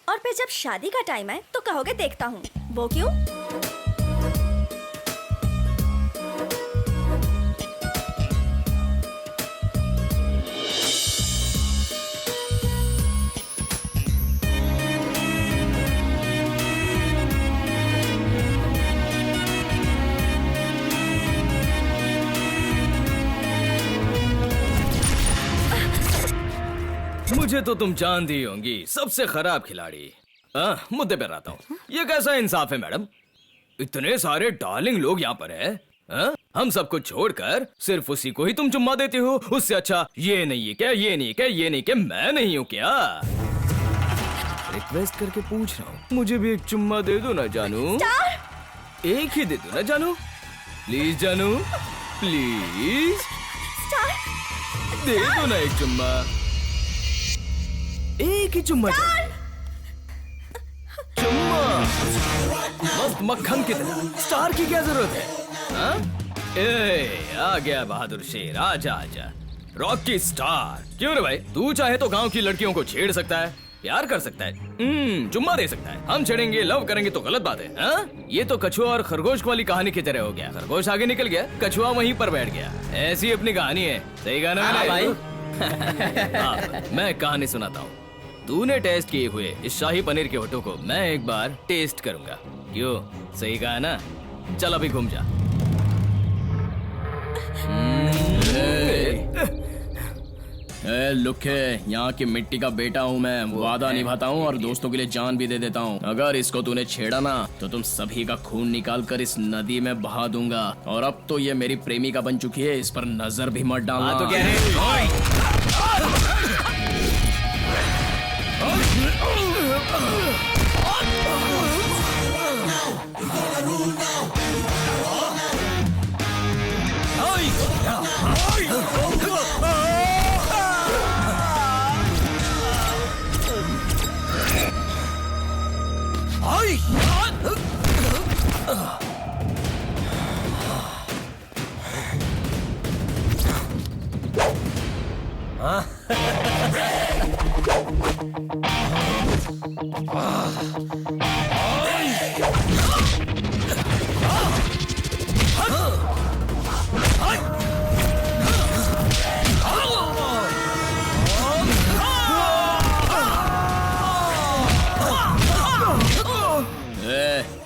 और फिर जब शादी का टाइम आए तो कहोगे देखता हूँ। वो क्यों? मुझे तो तुम जानती ही होंगी, सबसे खराब खिलाड़ी। मुद्दे पर आता हूँ। ये कैसा इंसाफ है मैडम? इतने सारे डार्लिंग लोग यहाँ पर है, हम सबको छोड़कर सिर्फ उसी को ही तुम चुम्मा देते हो। उससे अच्छा ये नहीं है क्या, ये नहीं है क्या, ये नहीं क्या, मैं नहीं हूँ क्या? रिक्वेस्ट करके पूछ रहा हूँ, मुझे भी एक चुम्मा दे दो ना जानू। एक ही दे दो ना जानू, प्लीज जानू, प्लीज दे दो ना एक चुम्मा, एक ही चुम्मा। चुम्मा मस्त मक्खन की तरह। स्टार की क्या जरूरत है? आ गया बहादुर शेर, आजा आजा, रॉकी स्टार। क्यों रे भाई, तू चाहे तो गांव की लड़कियों को छेड़ सकता है, प्यार कर सकता है, चुम्मा दे सकता है। हम छेड़ेंगे, लव करेंगे तो गलत बात है। ये तो कछुआ और खरगोश वाली कहानी की तरह हो गया। खरगोश आगे निकल गया, कछुआ वहीं पर बैठ गया। ऐसी अपनी कहानी है। सही कहा ना भाई? मैं कहानी सुनाता हूँ। तूने टेस्ट किए हुए इस शाही पनीर के होठों को मैं एक बार टेस्ट करूंगा। क्यों, सही कहा ना? चल अभी घूम जा। लुखे, यहाँ की मिट्टी का बेटा हूँ मैं, वादा निभाता हूँ और दोस्तों के लिए जान भी दे देता हूँ। अगर इसको तूने छेड़ा ना तो तुम सभी का खून निकाल कर इस नदी में बहा दूंगा। और अब तो ये मेरी प्रेमिका बन चुकी है, इस पर नजर भी मत डालना। तो क्या है?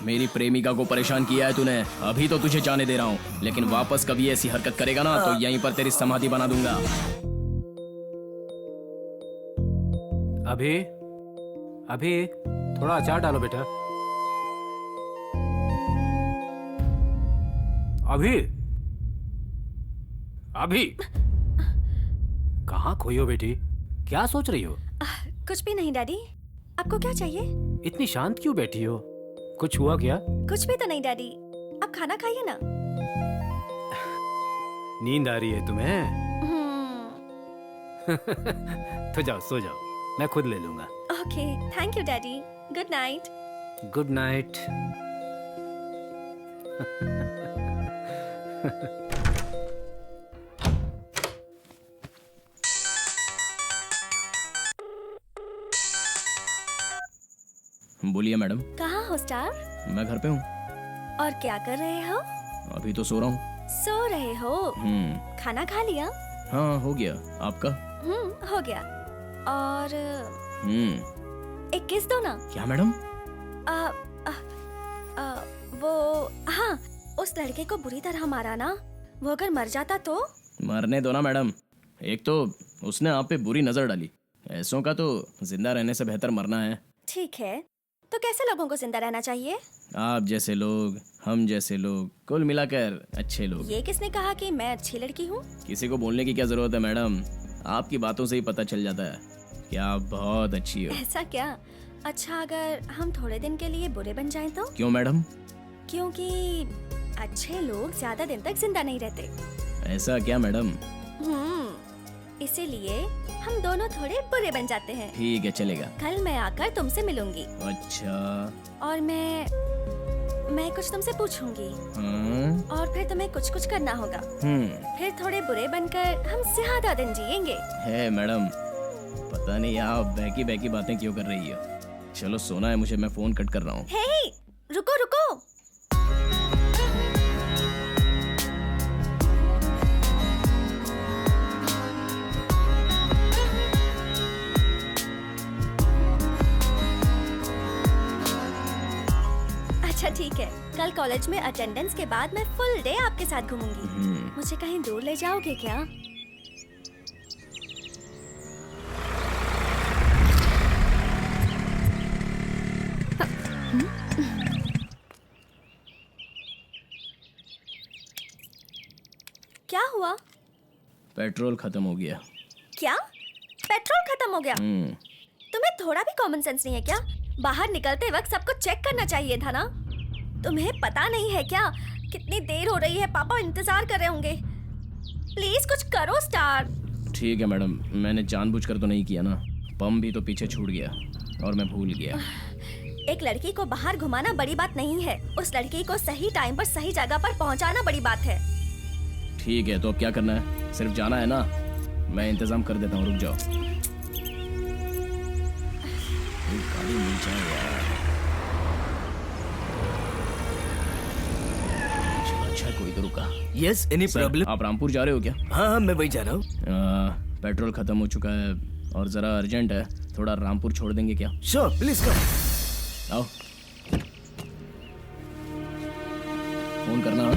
मेरी प्रेमिका को परेशान किया है तूने, अभी तो तुझे जाने दे रहा हूँ, लेकिन वापस कभी ऐसी हरकत करेगा ना तो यहीं पर तेरी समाधि बना दूंगा। अभी अभी थोड़ा अचार डालो बेटा। अभी अभी कहाँ खोई हो बेटी? क्या सोच रही हो? कुछ भी नहीं डैडी, आपको क्या चाहिए? इतनी शांत क्यों बैठी हो? कुछ हुआ क्या? कुछ भी तो नहीं डैडी, आप खाना खाइए ना। नींद आ रही है तुम्हें? तो जाओ सो जाओ, मैं खुद ले लूंगा। Okay, thank you daddy. Good night. Good night. बोलिए मैडम। कहाँ हो स्टार? मैं घर पे हूँ। और क्या कर रहे हो? अभी तो सो रहा हूँ। सो रहे हो? खाना खा लिया? हाँ हो गया, आपका? हो गया। और एक किस दो ना। क्या मैडम? वो हाँ, उस लड़के को बुरी तरह मारा ना, वो अगर मर जाता तो? मरने दो ना मैडम, एक तो उसने आप पे बुरी नजर डाली, ऐसों का तो जिंदा रहने से बेहतर मरना है। ठीक है, तो कैसे लोगों को जिंदा रहना चाहिए? आप जैसे लोग, हम जैसे लोग, कुल मिलाकर अच्छे लोग। ये किसने कहा कि मैं अच्छी लड़की हूँ? किसी को बोलने की क्या जरूरत है मैडम, आपकी बातों से ही पता चल जाता है कि आप बहुत अच्छी हो। ऐसा क्या? अच्छा, अगर हम थोड़े दिन के लिए बुरे बन जाएं तो? क्यों मैडम? क्योंकि अच्छे लोग ज्यादा दिन तक जिंदा नहीं रहते। ऐसा क्या मैडम? इसीलिए हम दोनों थोड़े बुरे बन जाते हैं। ठीक है, चलेगा। कल मैं आकर तुमसे मिलूंगी। अच्छा। और मैं कुछ तुमसे पूछूंगी। और फिर तुम्हें कुछ कुछ करना होगा। फिर थोड़े बुरे बनकर हम ज्यादा दिन जिएंगे। है मैडम, पता नहीं आप बहकी बहकी बातें क्यों कर रही हो। चलो सोना है मुझे, मैं फोन कट कर रहा हूँ। हे, रुको रुको। अच्छा ठीक है, कल कॉलेज में अटेंडेंस के बाद मैं फुल डे आपके साथ घूमूंगी। मुझे कहीं दूर ले जाओगे क्या? पेट्रोल खत्म हो गया। क्या? पेट्रोल खत्म हो गया? तुम्हें थोड़ा भी कॉमन सेंस नहीं है क्या? बाहर निकलते वक्त सबको चेक करना चाहिए था ना। तुम्हें पता नहीं है क्या कितनी देर हो रही है? पापा इंतजार कर रहे होंगे। प्लीज कुछ करो स्टार। ठीक है मैडम, मैंने जानबूझकर तो नहीं किया ना। पंप भी तो पीछे छूट गया और मैं भूल गया। एक लड़की को बाहर घुमाना बड़ी बात नहीं है, उस लड़की को सही टाइम पर सही जगह पर पहुंचाना बड़ी बात है। ठीक है, तो अब क्या करना है? सिर्फ जाना है ना? मैं इंतजाम कर देता हूँ, रुक जाओ। गाड़ी मिल जाए यार। अच्छा कोई तो रुका। Yes, any problem? आप रामपुर जा रहे हो क्या? हाँ, मैं वही जा रहा हूँ। पेट्रोल खत्म हो चुका है और जरा अर्जेंट है, थोड़ा रामपुर छोड़ देंगे क्या? Sure, please come. आओ, फोन करना।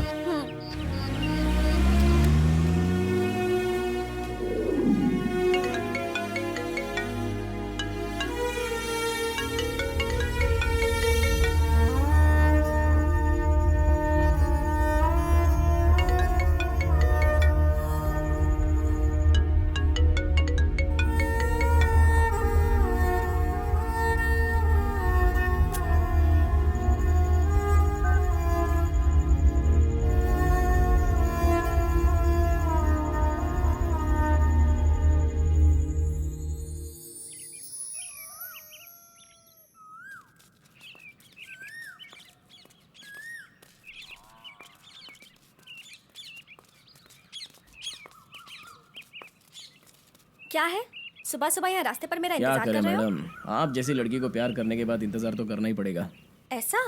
क्या है? सुबह सुबह यहाँ रास्ते पर मेरा क्या इंतजार करें कर रहे हो? मैडम, आप जैसी लड़की को प्यार करने के बाद इंतजार तो करना ही पड़ेगा। ऐसा?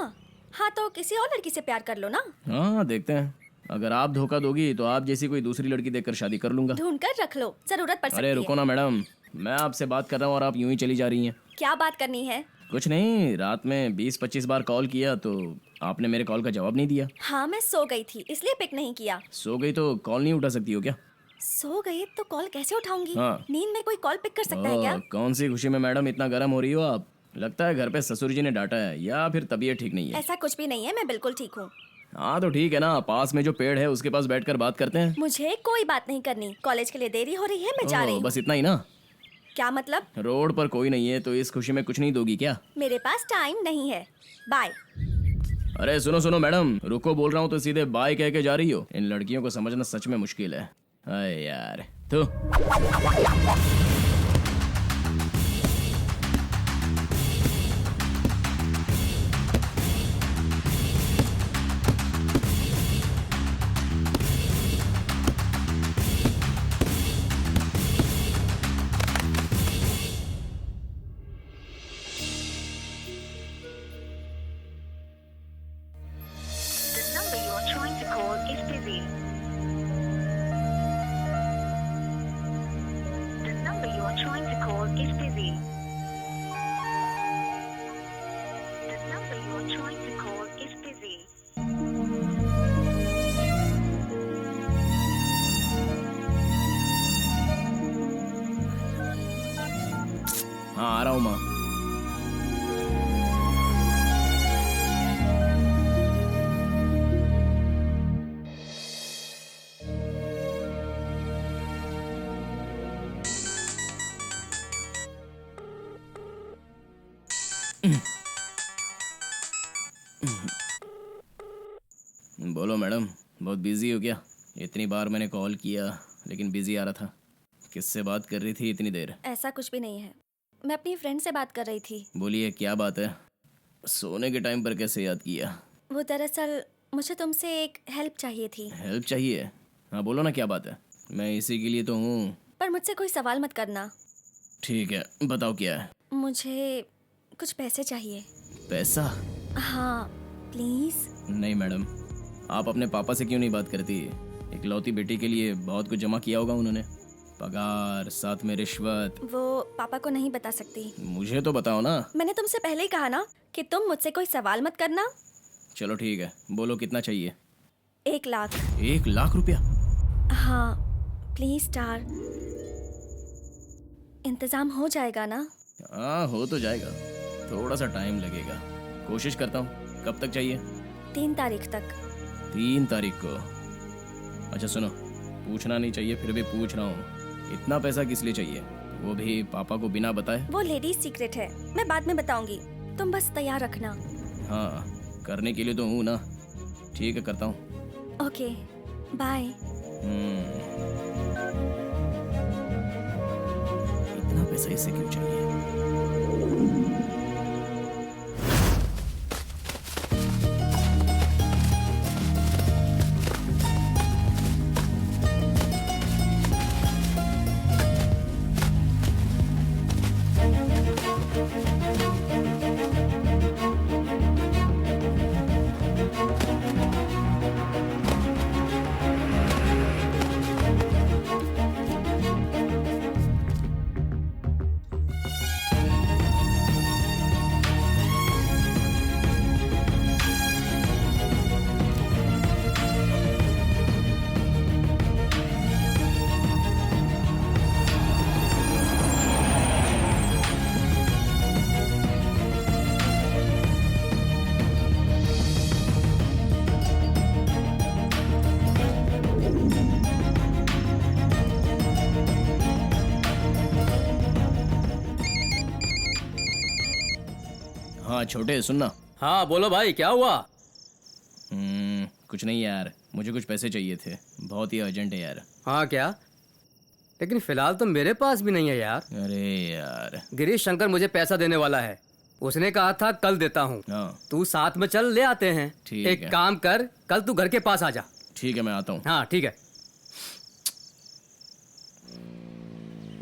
हाँ तो किसी और लड़की से प्यार कर लो ना। हाँ देखते हैं, अगर आप धोखा दोगी तो आप जैसी कोई दूसरी लड़की देखकर शादी कर लूंगा। ढूंढ कर रख लो, जरूरत पड़ सकती अरे है। रुको ना मैडम, मैं आपसे बात कर रहा हूँ और आप यूं ही चली जा रही हैं। क्या बात करनी है? कुछ नहीं, रात में 20-25 बार कॉल किया तो आपने मेरे कॉल का जवाब नहीं दिया। हाँ मैं सो गई थी इसलिए पिक नहीं किया। सो गई तो कॉल नहीं उठा सकती हो क्या? सो गई तो कॉल कैसे उठाऊंगी? हाँ। नींद में कोई कॉल पिक कर सकता है क्या? कौन सी खुशी में मैडम इतना गर्म हो रही हो आप? लगता है घर पे ससुर जी ने डांटा है या फिर तबीयत ठीक नहीं है। ऐसा कुछ भी नहीं है, मैं बिल्कुल ठीक हूँ। हाँ तो ठीक है ना, पास में जो पेड़ है उसके पास बैठकर बात करते हैं। मुझे कोई बात नहीं करनी, कॉलेज के लिए देरी हो रही है, मैं जा रही हूँ। बस इतना ही ना? क्या मतलब? रोड पर कोई नहीं है तो इस खुशी में कुछ नहीं दोगी क्या? मेरे पास टाइम नहीं है, बाय। अरे सुनो सुनो मैडम, रुको बोल रहा हूँ तो सीधे बाय कह के जा रही हो। इन लड़कियों को समझना सच में मुश्किल है। अरे यार तो हाँ आ रहा हूँ माँ। बोलो मैडम, बहुत बिजी हो क्या? इतनी बार मैंने कॉल किया लेकिन बिजी आ रहा था। किससे बात कर रही थी इतनी देर? ऐसा कुछ भी नहीं है, मैं अपनी फ्रेंड से बात कर रही थी। बोलिए क्या बात है? सोने के टाइम पर कैसे याद किया? वो दरअसल मुझे तुमसे एक हेल्प चाहिए थी। हेल्प चाहिए? हाँ बोलो ना क्या बात है, मैं इसी के लिए तो हूँ। पर मुझसे कोई सवाल मत करना। ठीक है बताओ क्या है। मुझे कुछ पैसे चाहिए। पैसा? हाँ प्लीज। नहीं मैडम, आप अपने पापा से क्यों नहीं बात करती? इकलौती बेटी के लिए बहुत कुछ जमा किया होगा उन्होंने, पगार साथ में रिश्वत। वो पापा को नहीं बता सकती। मुझे तो बताओ ना। मैंने तुमसे पहले ही कहा ना कि तुम मुझसे कोई सवाल मत करना। चलो ठीक है, बोलो कितना चाहिए? 1 लाख। 1 लाख रुपया? हाँ प्लीज स्टार, इंतजाम हो जाएगा ना? हाँ हो तो जाएगा, थोड़ा सा टाइम लगेगा, कोशिश करता हूँ। कब तक चाहिए? 3 तारीख तक। 3 तारीख को? अच्छा सुनो, पूछना नहीं चाहिए फिर भी पूछ रहा हूँ, इतना पैसा किस लिए चाहिए, वो भी पापा को बिना बताए? वो लेडीज सीक्रेट है, मैं बाद में बताऊंगी, तुम बस तैयार रखना। हाँ, करने के लिए तो हूँ ना। ठीक है, करता हूँ। Okay, bye. इतना पैसा इसे क्यों चाहिए? हाँ छोटे, सुनना। हाँ बोलो भाई, क्या हुआ? कुछ नहीं यार, मुझे कुछ पैसे चाहिए थे, बहुत ही अर्जेंट है यार। हाँ क्या? लेकिन फिलहाल तो मेरे पास भी नहीं है यार। अरे यार, गिरीश शंकर मुझे पैसा देने वाला है, उसने कहा था कल देता हूँ। हाँ तू साथ में चल, ले आते हैं। ठीक एक है। काम कर, कल तू घर के पास आ जा। ठीक है, मैं आता हूँ। हाँ ठीक है।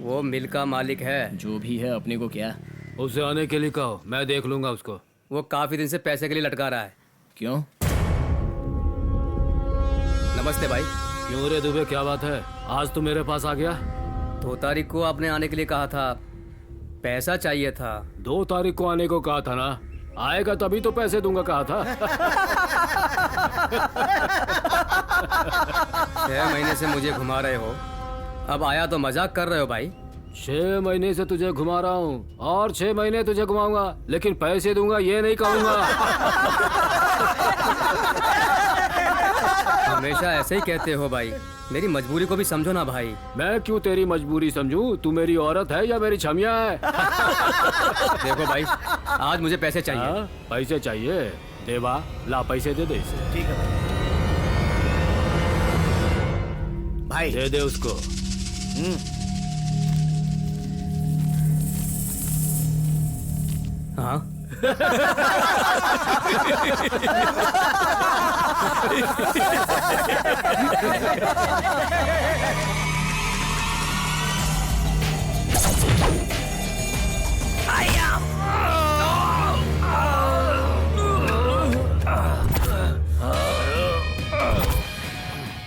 वो मिल का मालिक है। जो भी है, अपने को क्या? उसे आने के लिए कहो, मैं देख लूंगा उसको। वो काफी दिन से पैसे के लिए लटका रहा है। क्यों? नमस्ते भाई। क्यों रे दुबे, क्या बात है? आज तू मेरे पास आ गया? 2 तारीख को आपने आने के लिए कहा था, पैसा चाहिए था। 2 तारीख को आने को कहा था ना, आएगा तभी तो पैसे दूंगा कहा था। 6 महीने से मुझे घुमा रहे हो, अब आया तो मजाक कर रहे हो भाई? 6 महीने से तुझे घुमा रहा हूँ और 6 महीने तुझे घुमाऊंगा, लेकिन पैसे दूंगा ये नहीं कहूंगा। हमेशा ऐसे ही कहते हो भाई, मेरी मजबूरी को भी समझो ना भाई। मैं क्यों तेरी मजबूरी समझूं? तू मेरी औरत है या मेरी छमिया है? देखो भाई, आज मुझे पैसे चाहिए। हाँ, पैसे चाहिए? देवा, ला पैसे दे दे इसे। ठीक है भाई। दे दे उसको। हाँ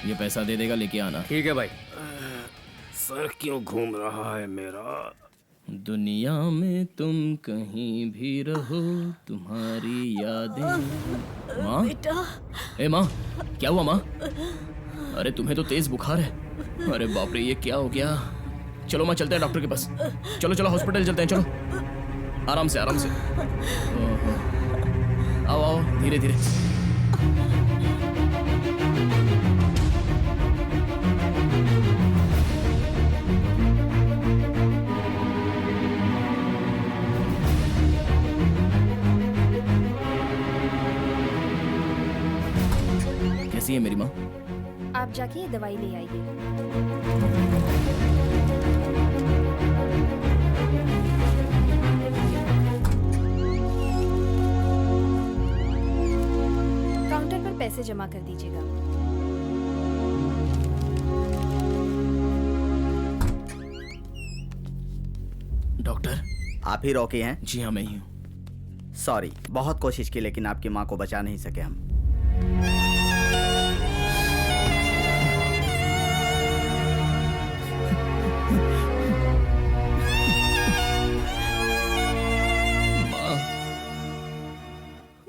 ये पैसा दे देगा, लेके आना। ठीक है भाई। सर क्यों घूम रहा है मेरा? दुनिया में तुम कहीं भी रहो, तुम्हारी यादें। माँ, बेटा, ए माँ, क्या हुआ माँ? अरे तुम्हें तो तेज बुखार है। अरे बाप रे, ये क्या हो गया? चलो माँ, चलते हैं डॉक्टर के पास। चलो चलो, हॉस्पिटल चलते हैं, चलो। आराम से, आराम से। आओ आओ, धीरे धीरे। कैसी है मेरी माँ? आप जाके ये दवाई ले आइए। काउंटर पर पैसे जमा कर दीजिएगा। डॉक्टर, आप ही रॉकी हैं? जी हाँ, मैं ही हूँ। सॉरी, बहुत कोशिश की लेकिन आपकी माँ को बचा नहीं सके हम।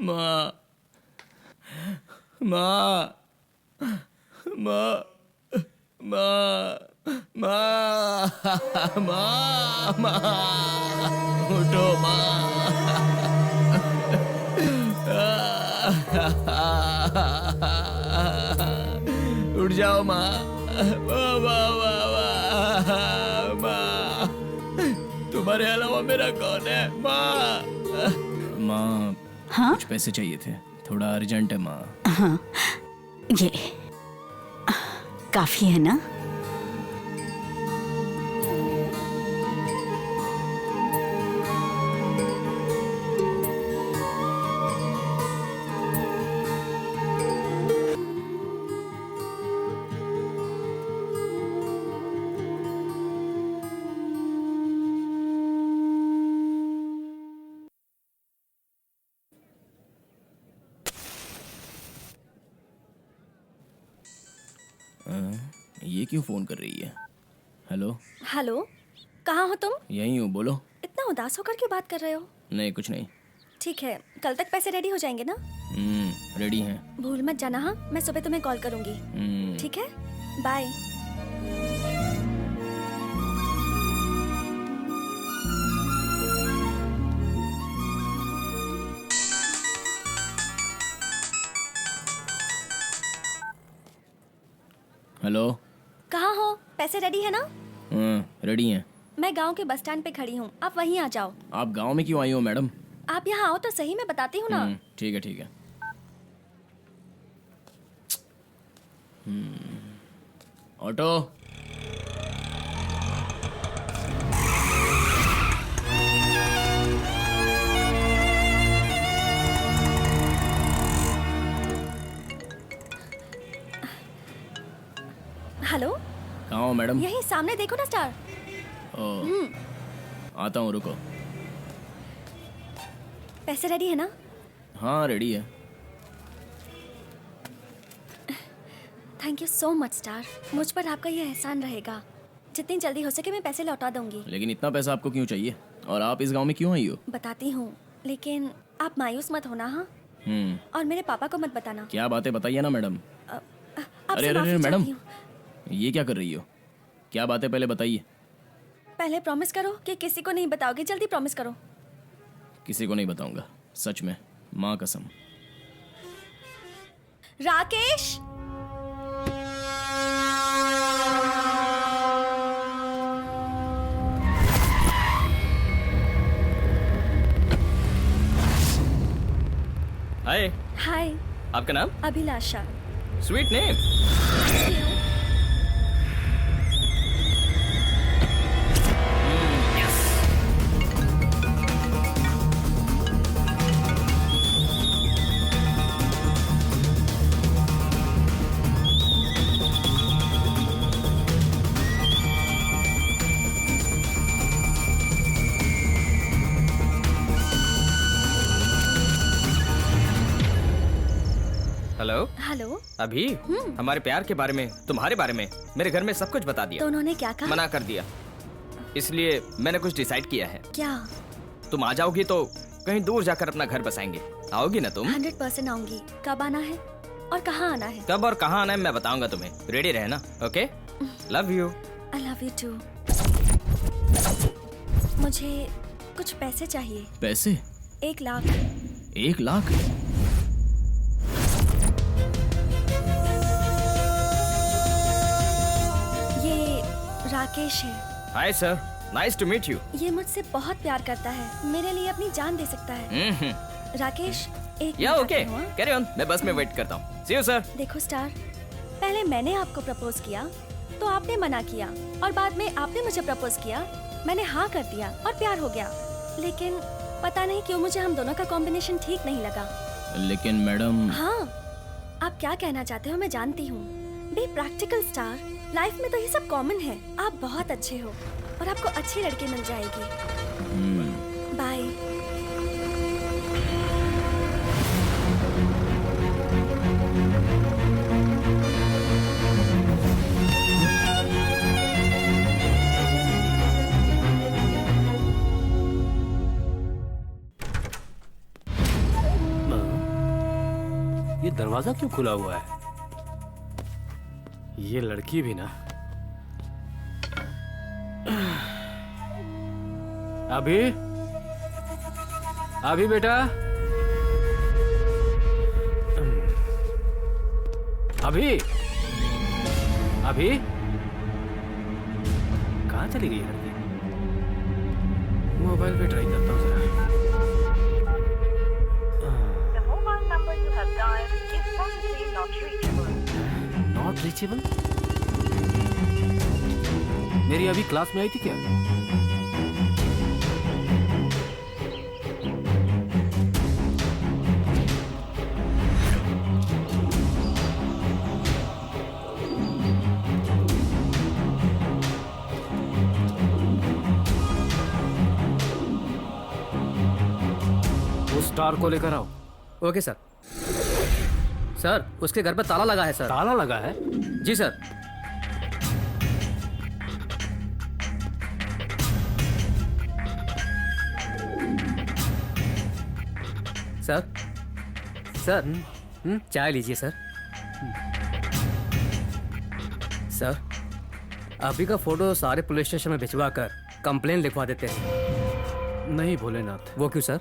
माँ, माँ, माँ, माँ, माँ, माँ, माँ, उठो माँ। उठ जाओ माँ। वाह वाह वाह वाह माँ, तुम्हारे अलावा मेरा कौन है माँ? माँ हाँ कुछ पैसे चाहिए थे, थोड़ा अर्जेंट है माँ। हाँ, ये काफी है ना? ये क्यों फोन कर रही है? हेलो, हेलो, कहाँ हो तुम? यहीं हूँ, बोलो। इतना उदास होकर क्यों बात कर रहे हो? नहीं कुछ नहीं। ठीक है, कल तक पैसे रेडी हो जाएंगे ना? रेडी हैं। भूल मत जाना। हाँ, मैं सुबह तुम्हें कॉल करूंगी। ठीक है, बाय। हेलो, कहाँ हो? पैसे रेडी है ना? रेडी हैं। मैं गांव के बस स्टैंड पे खड़ी हूँ, आप वहीं आ जाओ। आप गांव में क्यों आई हो मैडम? आप यहाँ आओ तो सही, मैं बताती हूँ ना। ठीक है ठीक है। ऑटो। हेलो, कहाँ हो मैडम? यहीं सामने देखो ना स्टार। आता हूँ, रुको। पैसे रेडी है ना? हाँ रेडी है। Thank you so much star, मुझ पर आपका ये एहसान रहेगा। जितनी जल्दी हो सके मैं पैसे लौटा दूंगी। लेकिन इतना पैसा आपको क्यों चाहिए? और आप इस गांव में क्यों आई हो? बताती हूँ, लेकिन आप मायूस मत होना। हाँ, और मेरे पापा को मत बताना। क्या बातें बताइए ना मैडम। आपसे अरे माफी मैडम, चाहती हूँ। ये क्या कर रही हो? क्या बातें पहले बताइए। पहले प्रॉमिस करो कि किसी को नहीं बताओगे। जल्दी प्रॉमिस करो। किसी को नहीं बताऊंगा, सच में, माँ कसम। राकेश, हाय। हाय। आपका नाम? Abhilasha. Sweet name. Hello. Hello. अभी हमारे प्यार के बारे में, तुम्हारे बारे में मेरे घर में सब कुछ बता दिया। तो उन्होंने क्या कहा? मना कर दिया। इसलिए मैंने कुछ डिसाइड किया है। क्या? तुम आ जाओगी तो कहीं दूर जाकर अपना घर बसाएंगे। आओगी ना तुम? 100% आऊंगी। कब आना है और कहाँ आना है? कब और कहाँ आना है मैं बताऊंगा तुम्हें। रेडी रहना। Okay, love you. I love you too. मुझे कुछ पैसे चाहिए। पैसे? 1 लाख। 1 लाख? ये राकेश है। Hi sir, nice to meet you. ये मुझसे बहुत प्यार करता है, मेरे लिए अपनी जान दे सकता है। राकेश, एक या मिनट ओके, आती हूँ, हाँ? Carry on. मैं बस में वेट करता हूँ। सी यू सर। देखो स्टार, पहले मैंने आपको प्रपोज किया तो आपने मना किया, और बाद में आपने मुझे प्रपोज किया, मैंने हाँ कर दिया और प्यार हो गया। लेकिन पता नहीं क्यों मुझे हम दोनों का कॉम्बिनेशन ठीक नहीं लगा। लेकिन मैडम। हाँ, आप क्या कहना चाहते हो मैं जानती हूँ। बी प्रैक्टिकल स्टार, लाइफ में तो ये सब कॉमन है। आप बहुत अच्छे हो और आपको अच्छी लड़की मिल जाएगी। बाय। ये दरवाजा क्यों खुला हुआ है? ये लड़की भी ना। अभी अभी बेटा, अभी अभी कहाँ चली गई है लड़की? मोबाइल पे ट्राई करता हूँ जरा। Not reachable? मेरी अभी क्लास में आई थी क्या? उस स्टार को लेकर आओ। Okay sir. सर उसके घर पर ताला लगा है सर। ताला लगा है? जी सर। सर सर चाय लीजिए सर। सर अभी का फोटो सारे पुलिस स्टेशन में भिजवा कर कंप्लेन लिखवा देते हैं। नहीं भोलेनाथ। वो क्यों सर?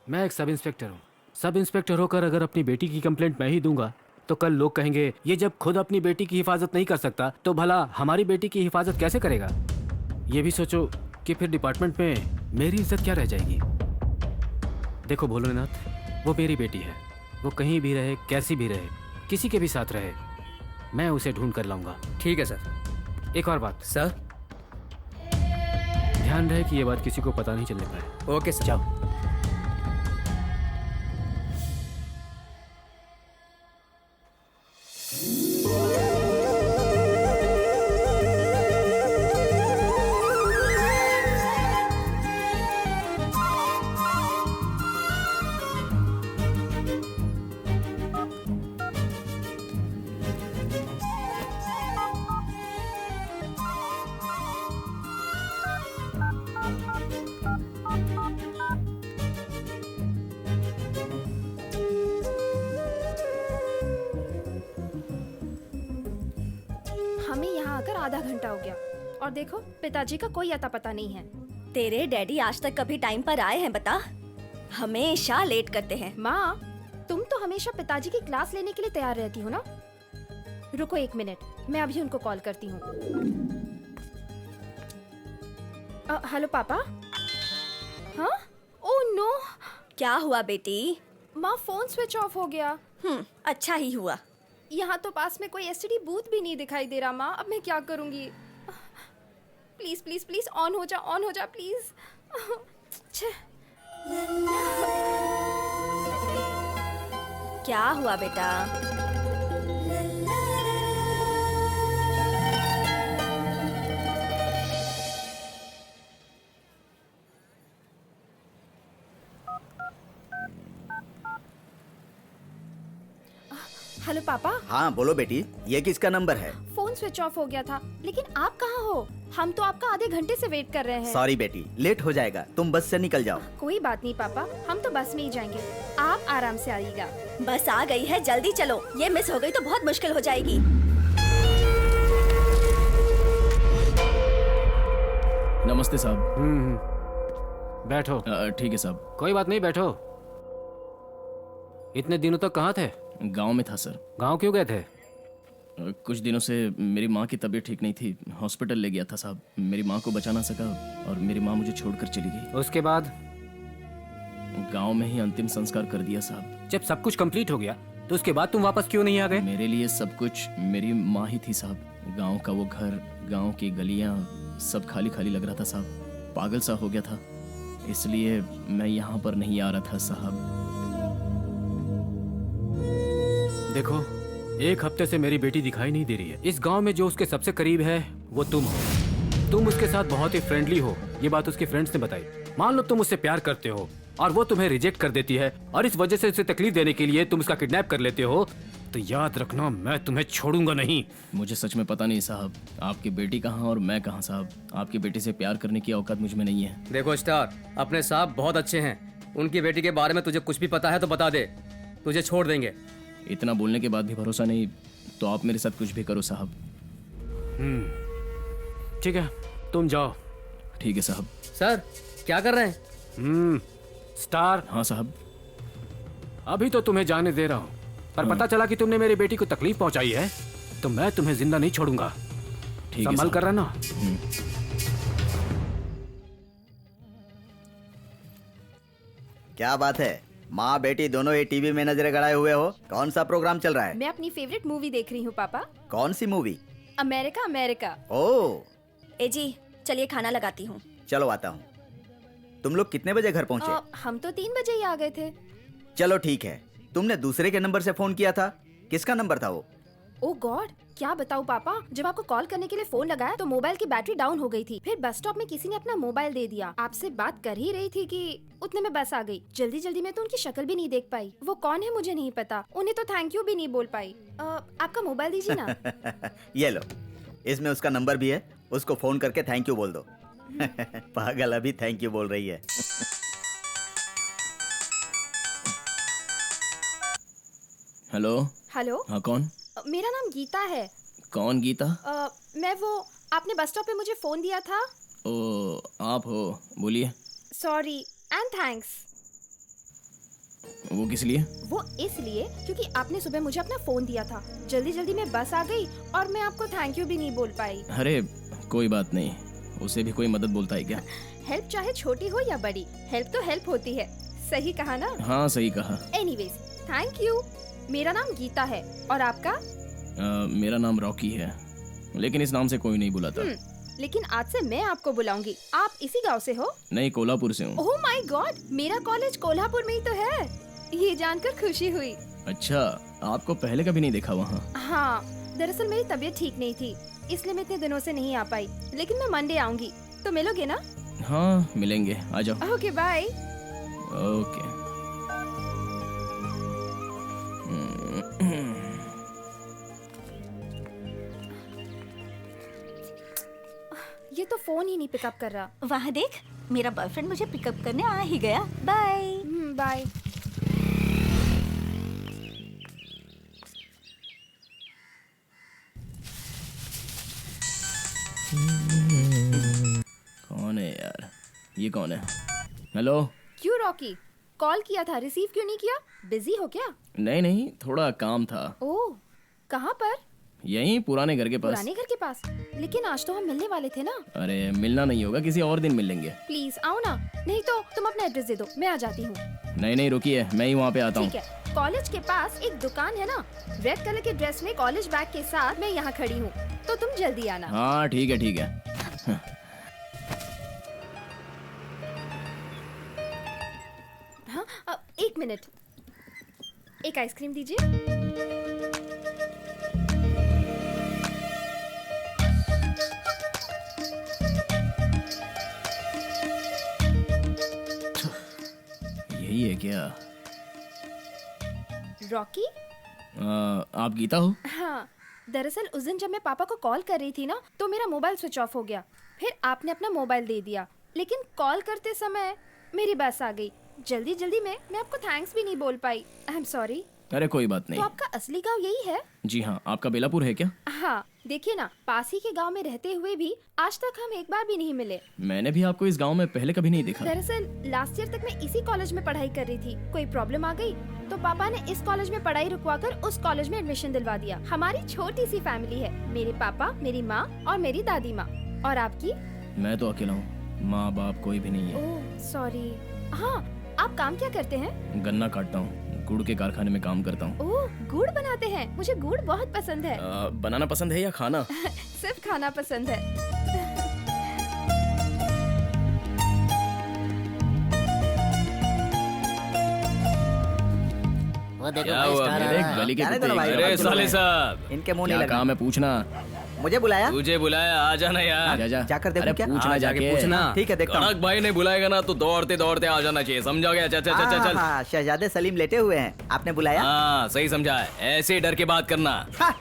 मैं एक सब इंस्पेक्टर हूँ। सब इंस्पेक्टर होकर अगर अपनी बेटी की कंप्लेंट मैं ही दूंगा तो कल लोग कहेंगे ये जब खुद अपनी बेटी की हिफाजत नहीं कर सकता तो भला हमारी बेटी की हिफाजत कैसे करेगा। ये भी सोचो कि फिर डिपार्टमेंट में मेरी इज्जत क्या रह जाएगी। देखो भोलेनाथ, वो मेरी बेटी है। वो कहीं भी रहे, कैसी भी रहे, किसी के भी साथ रहे, मैं उसे ढूंढ कर लाऊंगा। ठीक है सर। एक और बात सर। ध्यान रहे कि ये बात किसी को पता नहीं चलने पाए। Okay sir. जाओ। हमें यहाँ आकर आधा घंटा हो गया और देखो पिताजी का कोई अता पता नहीं है। तेरे डैडी आज तक कभी टाइम पर आए हैं बता? हमेशा लेट करते हैं। माँ, तुम तो हमेशा पिताजी की क्लास लेने के लिए तैयार रहती हो ना। रुको 1 मिनट, मैं अभी उनको कॉल करती हूँ। हेलो पापा। हाँ? Oh no. क्या हुआ बेटी? माँ फोन स्विच ऑफ हो गया। अच्छा ही हुआ। यहाँ तो पास में कोई एसटीडी बूथ भी नहीं दिखाई दे रहा माँ। अब मैं क्या करूँगी? प्लीज प्लीज प्लीज ऑन हो जा प्लीज। क्या हुआ बेटा? हेलो पापा। हाँ बोलो बेटी, ये किसका नंबर है? फोन स्विच ऑफ हो गया था, लेकिन आप कहाँ हो? हम तो आपका आधे घंटे से वेट कर रहे हैं। सॉरी बेटी, लेट हो जाएगा, तुम बस से निकल जाओ। कोई बात नहीं पापा, हम तो बस में ही जाएंगे, आप आराम से आइएगा। बस आ गई है, जल्दी चलो, ये मिस हो गई तो बहुत मुश्किल हो जाएगी। नमस्ते साहब। बैठो। ठीक है साहब। कोई बात नहीं, बैठो। इतने दिनों तक कहाँ थे? गांव में था सर। गांव क्यों गए थे? कुछ दिनों से मेरी माँ की तबीयत ठीक नहीं थी, हॉस्पिटल ले गया था साहब। मेरी माँ को बचा ना सका और मेरी माँ मुझे छोड़कर चली गई। उसके बाद? गांव में ही अंतिम संस्कार कर दिया साहब। जब सब कुछ कंप्लीट हो गया तो उसके बाद तुम वापस क्यों नहीं आ गए? मेरे लिए सब कुछ मेरी माँ ही थी साहब। गांव का वो घर, गांव की गलियां, सब खाली खाली लग रहा था साहब। पागल सा हो गया था, इसलिए मैं यहाँ पर नहीं आ रहा था साहब। देखो, 1 हफ्ते से मेरी बेटी दिखाई नहीं दे रही है। इस गांव में जो उसके सबसे करीब है वो तुम हो। तुम उसके साथ बहुत ही फ्रेंडली हो, ये बात उसके फ्रेंड्स ने बताई। मान लो तुम उससे प्यार करते हो और वो तुम्हें रिजेक्ट कर देती है और इस वजह से उसे तकलीफ देने के लिए तुम उसका किडनैप कर लेते हो, तो याद रखना मैं तुम्हें छोड़ूंगा नहीं। मुझे सच में पता नहीं साहब, आपकी बेटी कहाँ और मैं कहाँ साहब। आपकी बेटी से प्यार करने की औकात मुझ में नहीं है। देखो स्टार, अपने साहब बहुत अच्छे हैं। उनकी बेटी के बारे में तुझे कुछ भी पता है तो बता दे, तुझे छोड़ देंगे। इतना बोलने के बाद भी भरोसा नहीं तो आप मेरे साथ कुछ भी करो साहब। ठीक है, तुम जाओ। ठीक है साहब। सर क्या कर रहे हैं? स्टार। हाँ साहब। अभी तो तुम्हें जाने दे रहा हूँ, पर पता चला कि तुमने मेरी बेटी को तकलीफ पहुंचाई है तो मैं तुम्हें जिंदा नहीं छोड़ूंगा। ठीक है संभाल साहब। कर रहा ना। क्या बात है, माँ बेटी दोनों ये टीवी में नजरें गड़ाए हुए हो। कौन सा प्रोग्राम चल रहा है? मैं अपनी फेवरेट मूवी देख रही हूँ पापा। कौन सी मूवी? America America. ओह, ए जी चलिए खाना लगाती हूँ। चलो आता हूँ। तुम लोग कितने बजे घर पहुँचे? हम तो 3 बजे ही आ गए थे। चलो ठीक है। तुमने दूसरे के नंबर से फोन किया था, किसका नंबर था वो? ओ गॉड, क्या बताऊँ पापा, जब आपको कॉल करने के लिए फोन लगाया तो मोबाइल की बैटरी डाउन हो गई थी। फिर बस स्टॉप में किसी ने अपना मोबाइल दे दिया। आपसे बात कर ही रही थी कि उतने में बस आ गई। जल्दी जल्दी में तो उनकी शक्ल भी नहीं देख पाई। वो कौन है मुझे नहीं पता। उन्हें तो थैंक यू भी नहीं बोल पाई। आपका मोबाइल दीजिए ना। ये लो, इसमें उसका नंबर भी है, उसको फोन करके थैंक यू बोल दो। पागल अभी थैंक यू बोल रही है। हेलो। हेलो, हाँ कौन? मेरा नाम गीता है। कौन गीता? मैं वो, आपने बस स्टॉप पे मुझे फोन दिया था। ओ आप हो, बोलिए। Sorry and thanks. वो किस लिए? वो इसलिए क्योंकि आपने सुबह मुझे अपना फोन दिया था। जल्दी जल्दी में बस आ गई और मैं आपको थैंक यू भी नहीं बोल पाई। अरे कोई बात नहीं, उसे भी कोई मदद बोलता है क्या? हेल्प चाहे छोटी हो या बड़ी, हेल्प तो हेल्प होती है। सही कहा ना? हाँ सही कहा। Anyways thank you. मेरा नाम गीता है और आपका? मेरा नाम रॉकी है, लेकिन इस नाम से कोई नहीं बुलाता। लेकिन आज से मैं आपको बुलाऊंगी। आप इसी गांव से हो? नहीं, कोल्हापुर से हूँ। ओह माय गॉड, मेरा कॉलेज कोल्हापुर में ही तो है। ये जानकर खुशी हुई। अच्छा, आपको पहले कभी नहीं देखा वहाँ? हाँ, दरअसल मेरी तबीयत ठीक नहीं थी, इसलिए मैं इतने दिनों से नहीं आ पाई। लेकिन मैं मंडे आऊंगी, तो मिलोगे ना? हाँ मिलेंगे, आ जाओ। Okay bye. ओके। ये तो फोन ही नहीं पिकअप कर रहा। वहाँ देख, मेरा बॉयफ्रेंड मुझे पिकअप करने आ ही गया। बाय। बाय। कौन है यार? ये कौन है? हेलो। क्यों रॉकी, कॉल किया था, रिसीव क्यों नहीं किया? बिजी हो क्या? नहीं नहीं, थोड़ा काम था। ओह, कहाँ पर? यहीं पुराने घर के पास। पुराने घर के पास? लेकिन आज तो हम मिलने वाले थे ना। अरे मिलना नहीं होगा, किसी और दिन मिल लेंगे। प्लीज आओ ना, नहीं तो तुम अपना एड्रेस दे दो, मैं आ जाती हूँ। नहीं नहीं रुकिए, मैं ही वहाँ पे आता हूँ। ठीक है, कॉलेज के पास एक दुकान है ना, रेड कलर के ड्रेस में कॉलेज बैग के साथ मैं यहाँ खड़ी हूँ, तो तुम जल्दी आना। हाँ ठीक है ठीक है। हाँ, एक मिनट, एक आइसक्रीम दीजिए। यही है क्या? रॉकी? आप गीता हो? हाँ, दरअसल उस दिन जब मैं पापा को कॉल कर रही थी ना, तो मेरा मोबाइल स्विच ऑफ हो गया। फिर आपने अपना मोबाइल दे दिया, लेकिन कॉल करते समय मेरी बस आ गई। जल्दी जल्दी में मैं आपको थैंक्स भी नहीं बोल पाई। I am sorry. अरे कोई बात नहीं। तो आपका असली गांव यही है? जी हाँ, आपका बेलापुर है क्या? हाँ, देखिए ना, पास ही के गांव में रहते हुए भी आज तक हम एक बार भी नहीं मिले। मैंने भी आपको इस गांव में पहले कभी नहीं देखा। दरअसल लास्ट ईयर तक मैं इसी कॉलेज में पढ़ाई कर रही थी। कोई प्रॉब्लम आ गई तो पापा ने इस कॉलेज में पढ़ाई रुकवाकर उस कॉलेज में एडमिशन दिलवा दिया। हमारी छोटी सी फैमिली है, मेरे पापा, मेरी माँ और मेरी दादी माँ। और आपकी? मैं तो अकेला हूँ, माँ बाप कोई भी नहीं है। Oh sorry. हाँ, आप काम क्या करते हैं? गन्ना काटता हूँ, गुड़ के कारखाने में काम करता हूँ। ओह, गुड़ बनाते हैं? मुझे गुड़ बहुत पसंद है। बनाना पसंद है या खाना? सिर्फ खाना पसंद है। वो देखो क्या भाई, हुआ स्टार आ मेरे रहा है। गली के जाने दो कुत्ते ना भाई, हैं। अरे साले साहब, इनके मुंह नहीं क्या लगना। काम है पूछना? मुझे बुलाया? तुझे बुलाया, आ जाना यार। जा जा। जाकर देखूं अरे क्या? पूछना हाँ, जाके जाके पूछना। ठीक है, देखता हूँ। कनक भाई ने बुलाएगा ना तो दौड़ते दौड़ते आ जाना चाहिए, समझा गया? चल चल चल चल। हाँ, शहजादे सलीम लेटे हुए हैं, आपने बुलाया? हाँ सही समझा है, ऐसे डर के बात करना। हाँ,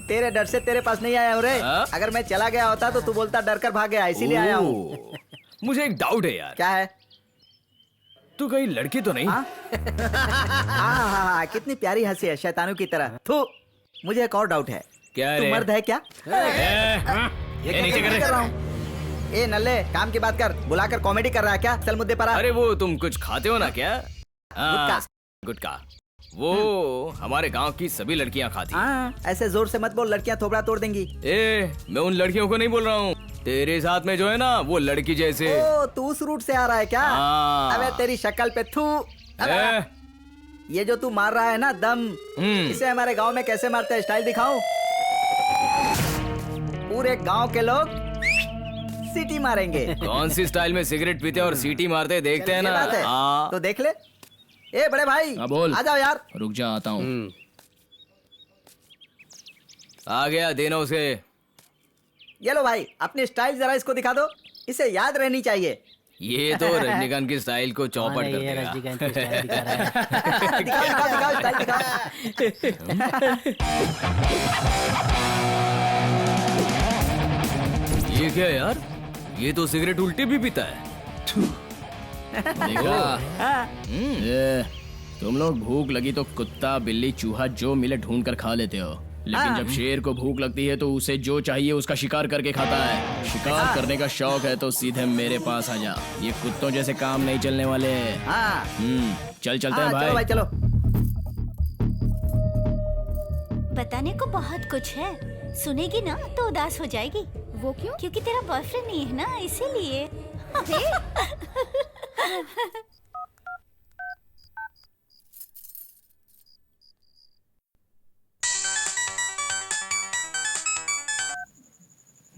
तेरे डर से तेरे पास नहीं आया हूँ रे। हाँ? अगर मैं चला गया होता तो तू बोलता डर कर भाग गया, इसीलिए आया हूँ। ओह, मुझे एक डाउट है यार। क्या है? तू कहीं लड़की तो नहीं? हाँ, कितनी प्यारी हंसी है, शैतानों की तरह। तू, मुझे एक और डाउट है। क्या तू रे? मर्द है क्या? ये नीचे कर कर रहा हूँ। ए नल्ले, काम की बात कर, बुलाकर कॉमेडी कर रहा है क्या? चल मुद्दे पर आ। अरे वो तुम कुछ खाते हो ना क्या? गुटखा। गुटखा। वो हमारे गांव की सभी लड़कियां खाती हैं। हाँ, ऐसे जोर से मत बोल, लड़कियां थोबड़ा तोड़ देंगी। मैं उन लड़कियों को नहीं बोल रहा हूँ, तेरे साथ में जो है ना वो लड़की जैसे। ओ, तू उस रूट से आ रहा है क्या? हाँ। अबे तेरी शक्ल पे थू। ए, ये जो तू मार रहा है ना दम, इसे हमारे गांव में कैसे मारते हैं स्टाइल दिखाऊं? पूरे गांव के लोग सीटी मारेंगे। कौन सी स्टाइल में सिगरेट पीते और सीटी मारते देखते हैं ये ना। बात है। हाँ। तो देख ले। ए बड़े भाई, हाँ, बोल। आ जाओ यार। रुक जा, आता हूँ। आ गया, देना उसे। ये लो भाई, अपनी स्टाइल जरा इसको दिखा दो, इसे याद रहनी चाहिए। ये तो रजनीकांत की स्टाइल को चौपट कर ये देगा। रजनीकांत की स्टाइल दिखा रहा है। दिखाओ दिखाओ दिखाओ, स्टाइल दिखाओ। ये क्या यार, ये तो सिगरेट उल्टी भी पीता है। देखा? तुम लोग भूख लगी तो कुत्ता बिल्ली चूहा जो मिले ढूंढ कर खा लेते हो, लेकिन जब शेर को भूख लगती है तो उसे जो चाहिए उसका शिकार करके खाता है। शिकार करने का शौक है तो सीधे मेरे पास आ जा, ये कुत्तों जैसे काम नहीं चलने वाले। हाँ। चल चलते हैं चलो भाई। भाई चलो। बताने को बहुत कुछ है, सुनेगी ना तो उदास हो जाएगी। वो क्यों? क्योंकि तेरा बॉयफ्रेंड नहीं है ना, इसीलिए।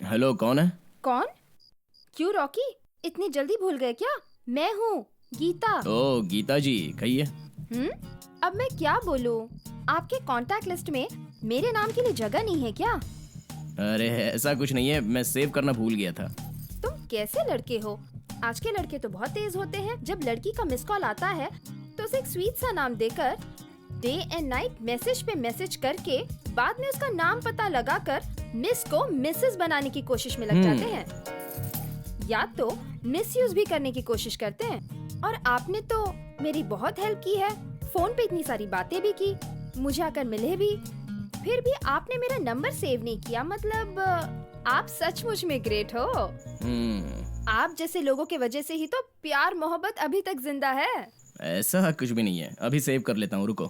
हेलो, कौन है? कौन? क्यों रॉकी, इतनी जल्दी भूल गए क्या? मैं हूँ गीता। ओ गीता जी, कहिए। अब मैं क्या बोलूँ? आपके कांटेक्ट लिस्ट में मेरे नाम के लिए जगह नहीं है क्या? अरे ऐसा कुछ नहीं है, मैं सेव करना भूल गया था। तुम कैसे लड़के हो? आज के लड़के तो बहुत तेज होते हैं। जब लड़की का मिस कॉल आता है तो उसे एक स्वीट सा नाम देकर डे एंड नाइट मैसेज पे मैसेज करके बाद में उसका नाम पता लगाकर मिस को मिसेस बनाने की कोशिश में लग जाते हैं, या तो मिसयूज भी करने की कोशिश करते हैं। और आपने तो मेरी बहुत हेल्प की है, फोन पे इतनी सारी बातें भी की, मुझे आकर मिले भी, फिर भी आपने मेरा नंबर सेव नहीं किया। मतलब आप सचमुच में ग्रेट हो। आप जैसे लोगों के वजह से ही तो प्यार मोहब्बत अभी तक जिंदा है। ऐसा कुछ भी नहीं है, अभी सेव कर लेता हूँ, रुको।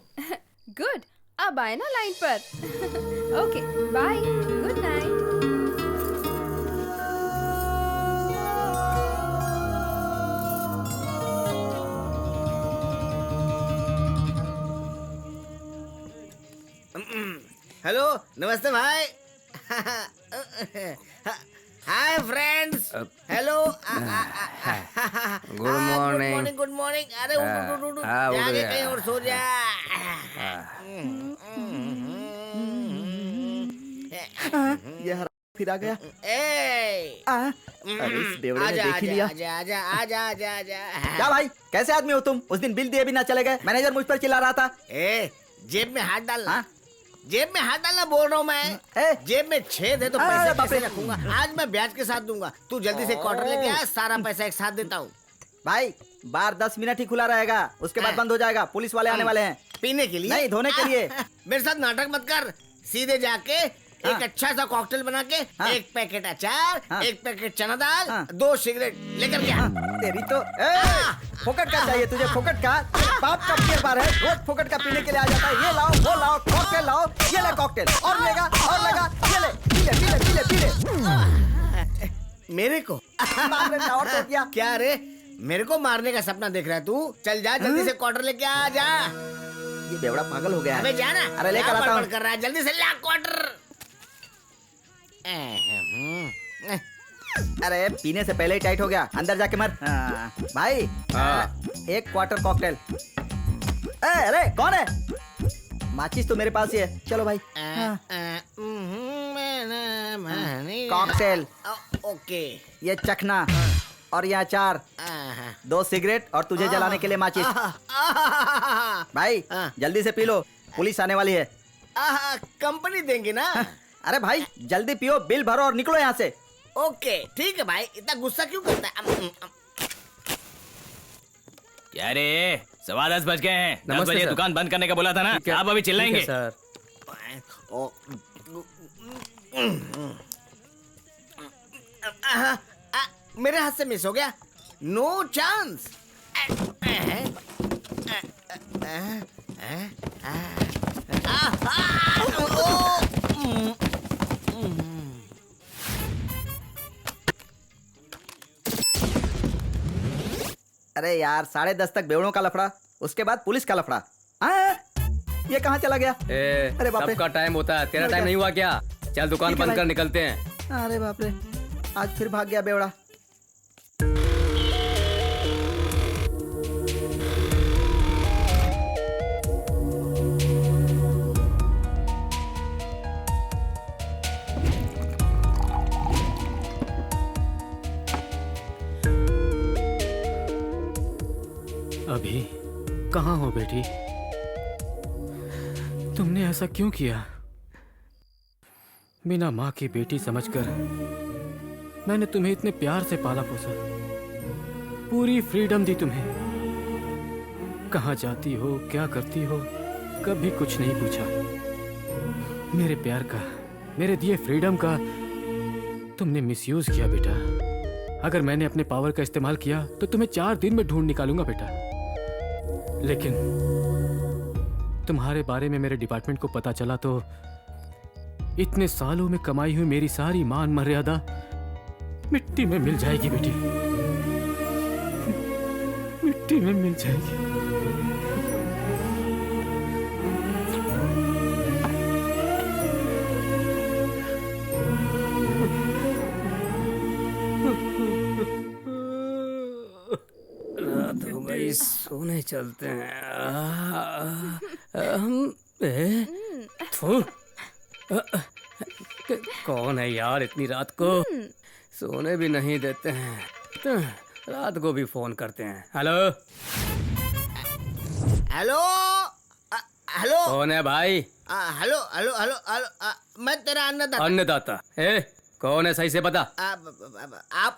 गुड, अब आए ना लाइन पर। Okay bye, good night. Hello, नमस्ते भाई। Hi friends. Hello. Good morning. Good morning. अरे उठ हाँ, उठ जाके गया। कहीं और सो जा। ये हरा फिर आ गया। ए, अरे इस बेवड़े ने आजा देख ही लिया। आजा आजा आजा आजा आजा। क्या भाई, कैसे आदमी हो तुम? उस दिन बिल दिए बिना चले गए, मैनेजर मुझ पर चिल्ला रहा था। ए, जेब में हाथ डालना। हाँ? जेब में हाथ डालना बोल रहा हूँ मैं। जेब में छेद है तो अरे पैसे बाप कैसे रे। रखूंगा? आज मैं ब्याज के साथ दूंगा। तू जल्दी से क्वार्टर लेके आ, सारा पैसा एक साथ देता हूँ। भाई बार 10 मिनट ही खुला रहेगा, उसके बाद बंद हो जाएगा। पुलिस वाले आने वाले हैं। पीने के लिए नहीं, धोने के लिए। मेरे साथ नाटक मत कर, सीधे जाके एक अच्छा सा कॉकटेल बना के एक पैकेट अचार, एक पैकेट चना दाल, 2 सिगरेट लेकर के आ। तेरी तो फोकट का चाहिए तुझे, फोकट का। बाप का बियर बार है, रोज फोकट का पीने के लिए आ जाता है। ये लाओ, वो लाओ, कॉकटेल लाओ, ये ले कॉकटेल, और लेगा, ये ले, पी ले। मेरे को मार रहे और तो क्या रे, मेरे को मारने का सपना देख रहा है तू? चल जा, जल्दी से क्वार्टर लेके आ जा। ये बेवड़ा पागल हो गया है। अबे जाना। अरे लेकर आता हूँ। कर रहा है, जल्दी से ला क्वार्टर। अरे पीने से पहले ही टाइट हो गया, अंदर जाके मर। भाई एक क्वार्टर कॉकटेल। अरे कौन है? माचिस तो मेरे पास ही है, चलो भाई। Cocktail, okay. ये चखना, और ये अचार, 2 सिगरेट, और तुझे जलाने के लिए माचिस। भाई जल्दी से पी लो, पुलिस आने वाली है। कंपनी देंगे ना? अरे भाई जल्दी पियो, बिल भरो और निकलो यहाँ से। ओके ठीक है भाई, इतना गुस्सा क्यों करता है? क्या रे, 10:15 बज गए हैं। 10 नमस्ते बजे सर। दुकान बंद करने का बोला था ना। आप अभी चिल्लाएंगे? सर मेरे हाथ से मिस हो गया, नो चांस। अरे यार 10:30 तक बेवड़ों का लफड़ा, उसके बाद पुलिस का लफड़ा। ये कहाँ चला गया? अरे बाप रे। सबका टाइम होता है, तेरा टाइम नहीं हुआ क्या? चल दुकान ठीक है बंद कर भाई। निकलते हैं। अरे बाप रे, आज फिर भाग गया बेवड़ा। अभी कहाँ हो बेटी? तुमने ऐसा क्यों किया? बिना माँ की बेटी समझकर मैंने तुम्हें इतने प्यार से पाला पोसा, पूरी फ्रीडम दी तुम्हें। कहाँ जाती हो, क्या करती हो, कभी कुछ नहीं पूछा। मेरे प्यार का, मेरे दिए फ्रीडम का तुमने मिसयूज किया बेटा। अगर मैंने अपने पावर का इस्तेमाल किया तो तुम्हें 4 दिन में ढूंढ निकालूंगा बेटा। लेकिन तुम्हारे बारे में मेरे डिपार्टमेंट को पता चला तो इतने सालों में कमाई हुई मेरी सारी मान मर्यादा मिट्टी में मिल जाएगी बेटी, मिट्टी में मिल जाएगी। सोने चलते हैं। कौन है यार इतनी रात को? सोने भी नहीं देते हैं, तो रात को भी फोन करते हैं। हेलो हेलो हेलो कौन है भाई? हेलो हेलो हेलो हेलो मैं तेरा अन्नदाता। अन्नदाता? कौन है सही से बता। आप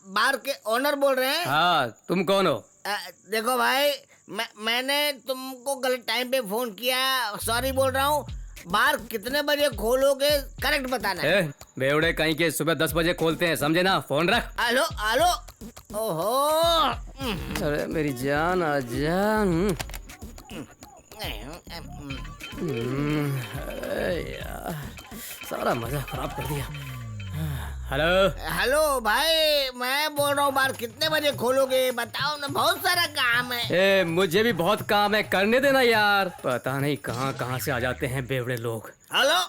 बार के ओनर बोल रहे हैं? हाँ, तुम कौन हो? देखो भाई, मैंने तुमको गलत टाइम पे फोन किया, सॉरी बोल रहा हूँ। बार कितने बजे खोलोगे करेक्ट बताना है। बेवड़े कहीं के सुबह 10 बजे खोलते हैं, समझे ना? फोन रख। Hello hello. ओहो, अरे मेरी जान आ जान। अरे यार, सारा मजा खराब कर दिया। हेलो हेलो भाई, मैं बोल रहा हूँ बार कितने बजे खोलोगे बताओ ना, बहुत सारा काम है। मुझे भी बहुत काम है, करने देना यार। पता नहीं कहाँ कहाँ से आ जाते हैं बेवड़े लोग। हेलो।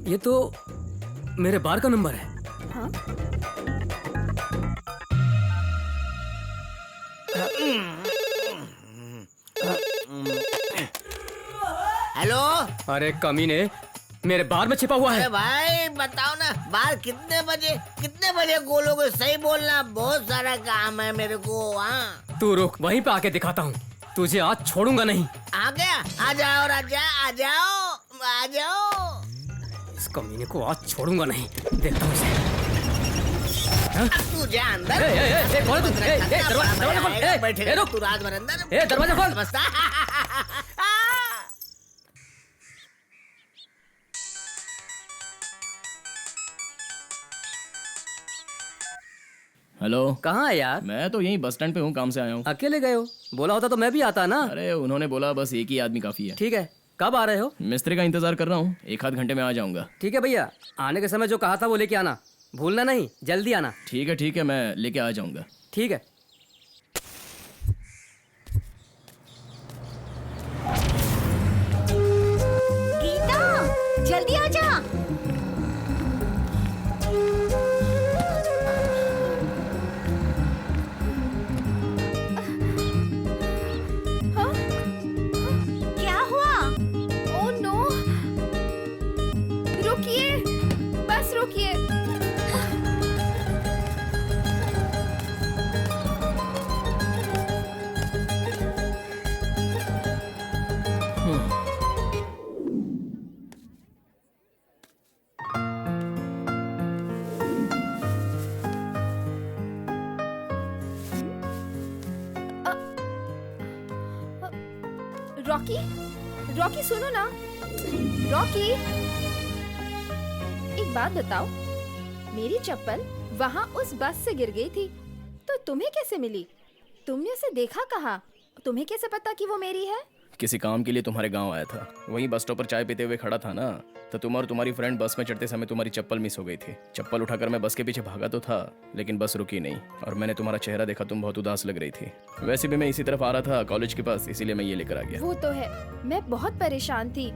ये तो मेरे बार का नंबर है। हाँ? हेलो। अरे कमीने, मेरे बार में छिपा हुआ है। अरे भाई बताओ ना, बार कितने बजे खोलोगे, सही बोलना, बहुत सारा काम है मेरे को। हाँ तू रुक, वहीं पे आके दिखाता हूँ, तुझे आज छोड़ूंगा नहीं। आ गया, आ जाओ राजा, आ जाओ आ जाओ। इस कमीने को आज छोड़ूंगा नहीं, देखता हूँ इसे। तू जा अंदर। कौन है तू? दरवाजा खोल। बैठे तू रात भर अंदर। दरवाजा खोल। बस्ता। हेलो, कहाँ है यार? मैं तो यहीं बस स्टैंड पे हूँ, काम से आया हूँ। अकेले गए हो? बोला होता तो मैं भी आता ना। अरे उन्होंने बोला बस एक ही आदमी काफी है। ठीक है, कब आ रहे हो? मिस्त्री का इंतजार कर रहा हूँ, 1 आध घंटे में आ जाऊंगा। ठीक है भैया, आने के समय जो कहा था वो लेके आना, भूलना नहीं, जल्दी आना। ठीक है, मैं लेके आ जाऊंगा। ठीक है। गीता, जल्दी आ जा। क्या हुआ? Oh no! रुकिए, बस रुकिए। रॉकी, रॉकी सुनो ना। रॉकी, एक बात बताओ, मेरी चप्पल वहाँ उस बस से गिर गई थी। तो तुम्हें कैसे मिली? तुमने उसे देखा कहाँ? तुम्हें कैसे पता कि वो मेरी है? किसी काम के लिए तुम्हारे गांव आया था, वहीं बस स्टॉप पर चाय पीते हुए खड़ा था ना, तो तुम और तुम्हारी फ्रेंड बस में चढ़ते समय तुम्हारी चप्पल मिस हो गई थी। चप्पल उठाकर मैं बस के पीछे भागा तो था, लेकिन बस रुकी नहीं और मैंने तुम्हारा चेहरा देखा, तुम बहुत उदास लग रही थी। वैसे भी मैं इसी तरफ आ रहा था कॉलेज के पास, इसीलिए मैं ये लेकर आ गया। वो तो है, मैं बहुत परेशान थी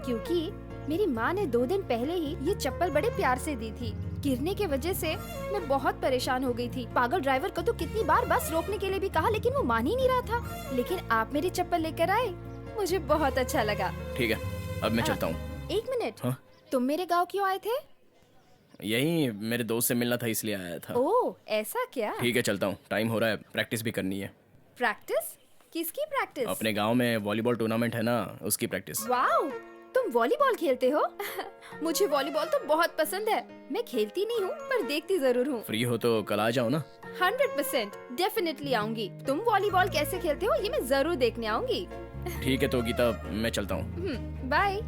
क्योंकि मेरी माँ ने 2 दिन पहले ही ये चप्पल बड़े प्यार से दी थी। गिरने के वजह से मैं बहुत परेशान हो गई थी। पागल ड्राइवर को तो कितनी बार बस रोकने के लिए भी कहा, लेकिन वो मान ही नहीं रहा था। लेकिन आप मेरी चप्पल लेकर आए, मुझे बहुत अच्छा लगा। ठीक है, अब मैं चलता हूँ। 1 मिनट, हाँ? तुम मेरे गांव क्यों आए थे? यही मेरे दोस्त से मिलना था, इसलिए आया था। ओह, ऐसा क्या? ठीक है, चलता हूँ, टाइम हो रहा है, प्रैक्टिस भी करनी है। प्रैक्टिस? किसकी प्रैक्टिस? अपने गांव में वॉलीबॉल टूर्नामेंट है ना, उसकी प्रैक्टिस। वाओ, तुम वॉलीबॉल खेलते हो? मुझे वॉलीबॉल तो बहुत पसंद है। मैं खेलती नहीं हूँ पर देखती जरूर हूँ। फ्री हो तो कल आ जाओ ना। 100% डेफिनेटली आऊंगी। तुम वॉलीबॉल कैसे खेलते हो ये मैं जरूर देखने आऊंगी। ठीक है तो गीता, मैं चलता हूँ। बाय।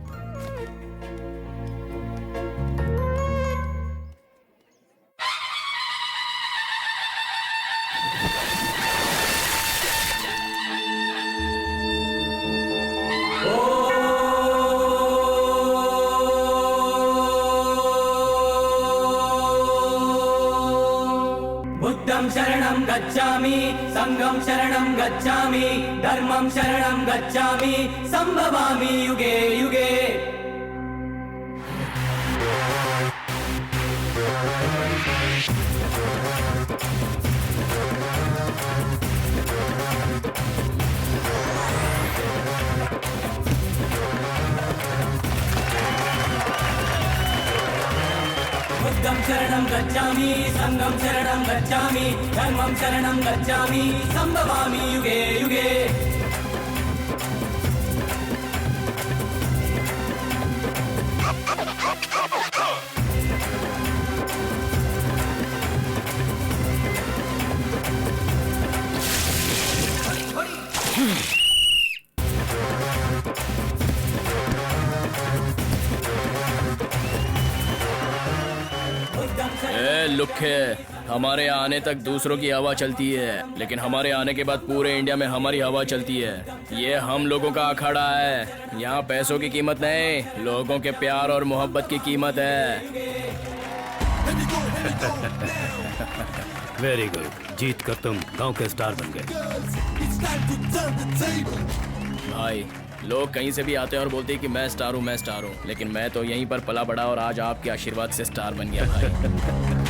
बुद्धं शरणं गच्छामि, संघं शरणं गच्छामि, धर्मं शरणं गच्छामि, संभवामि युगे युगे। बुद्धं शरणं गच्छामि, संघं शरणं गच्छामि, धर्मं शरणं गच्छामि, संभवामि युगे युगे। लुखे, हमारे आने तक दूसरों की हवा चलती है, लेकिन हमारे आने के बाद पूरे इंडिया में हमारी हवा चलती है। ये हम लोगों का अखाड़ा है। यहाँ पैसों की कीमत नहीं, लोगों के प्यार और मोहब्बत की कीमत है। वेरी गुड, जीत कर तुम गांव के स्टार बन गए। भाई, लोग कहीं से भी आते हैं और बोलते हैं कि मैं स्टार हूँ, मैं स्टार हूँ, लेकिन मैं तो यहीं पर पला बड़ा और आज आपके आशीर्वाद से स्टार बन गया भाई।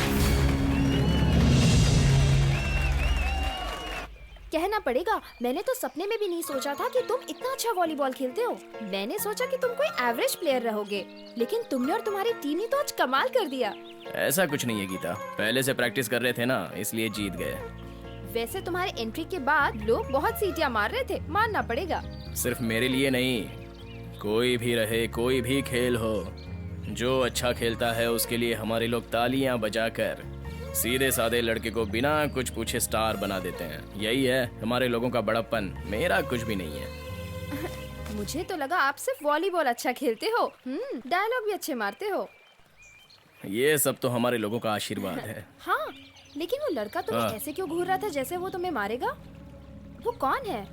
कहना पड़ेगा, मैंने तो सपने में भी नहीं सोचा था कि तुम इतना अच्छा वॉलीबॉल खेलते हो। मैंने सोचा कि तुम कोई एवरेज प्लेयर रहोगे, लेकिन तुमने और तुम्हारी टीम ने तो आज कमाल कर दिया। ऐसा कुछ नहीं है गीता, पहले से प्रैक्टिस कर रहे थे ना, इसलिए जीत गए। वैसे तुम्हारे एंट्री के बाद लोग बहुत सीटियां मार रहे थे, मानना पड़ेगा। सिर्फ मेरे लिए नहीं, कोई भी रहे, कोई भी खेल हो, जो अच्छा खेलता है उसके लिए हमारे लोग तालियां बजाकर सीधे साधे लड़के को बिना कुछ पूछे स्टार बना देते हैं। यही है हमारे लोगों का बड़प्पन, मेरा कुछ भी नहीं है। मुझे तो लगा आप सिर्फ वॉलीबॉल अच्छा खेलते हो, डायलॉग भी अच्छे मारते हो। ये सब तो हमारे लोगों का आशीर्वाद है। हाँ, लेकिन वो लड़का तुम्हें ऐसे क्यों घूर रहा था जैसे वो तुम्हें मारेगा? वो कौन है?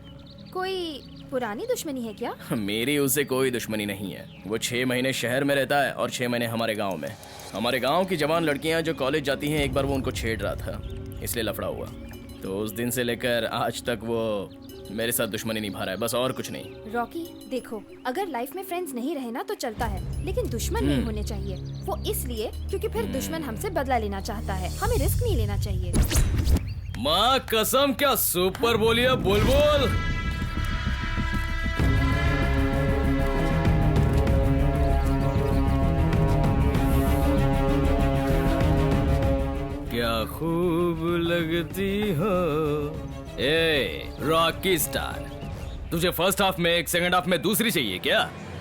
कोई पुरानी दुश्मनी है क्या? मेरी उससे कोई दुश्मनी नहीं है। वो 6 महीने शहर में रहता है और 6 महीने हमारे गांव में। हमारे गांव की जवान लड़कियां जो कॉलेज जाती हैं, एक बार वो उनको छेड़ रहा था, इसलिए लफड़ा हुआ। तो उस दिन से लेकर आज तक वो मेरे साथ दुश्मनी निभा रहा है, बस और कुछ नहीं। रॉकी, देखो, अगर लाइफ में फ्रेंड्स नहीं रहे ना तो चलता है, लेकिन दुश्मन नहीं होने चाहिए। वो इसलिए क्योंकि फिर दुश्मन हमसे बदला लेना चाहता है, हमें रिस्क नहीं लेना चाहिए। माँ कसम, क्या सुपर बोलिए बुलबुल। क्या खूब लगती हो ए रॉकी स्टार। तुझे फर्स्ट हाफ में एक, सेकंड हाफ में दूसरी चाहिए क्या?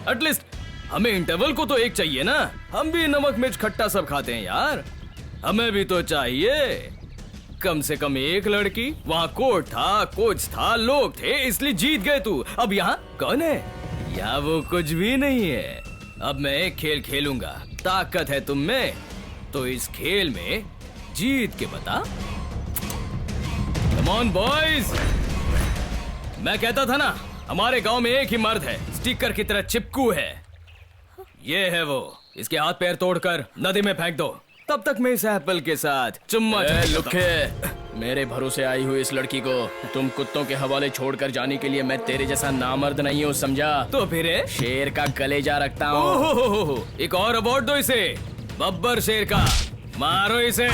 एटलीस्ट हमें इंटरवल को तो एक चाहिए ना। हम भी नमक मिर्च खट्टा सब खाते हैं यार, हमें भी तो चाहिए कम से कम एक लड़की। वहाँ कोर्ट था, कोच था, लोग थे, इसलिए जीत गए तू। अब यहाँ कौन है? यहाँ वो कुछ भी नहीं है। अब मैं एक खेल खेलूंगा, ताकत है तुम में तो इस खेल में जीत के बता। कम ऑन बॉयज, मैं कहता था ना हमारे गांव में एक ही मर्द है, स्टिकर की तरह चिपकू है। ये है वो, इसके हाथ पैर तोड़कर नदी में फेंक दो, तब तक मैं इस एप्पल के साथ चुम्मा लुखे, मेरे भरोसे आई हुई इस लड़की को तुम कुत्तों के हवाले छोड़कर जाने के लिए मैं तेरे जैसा नामर्द नहीं हूँ, समझा? तो फिर शेर का कलेजा रखता हूँ। एक और अवार्ड दो इसे, बब्बर शेर का। मारो इसे।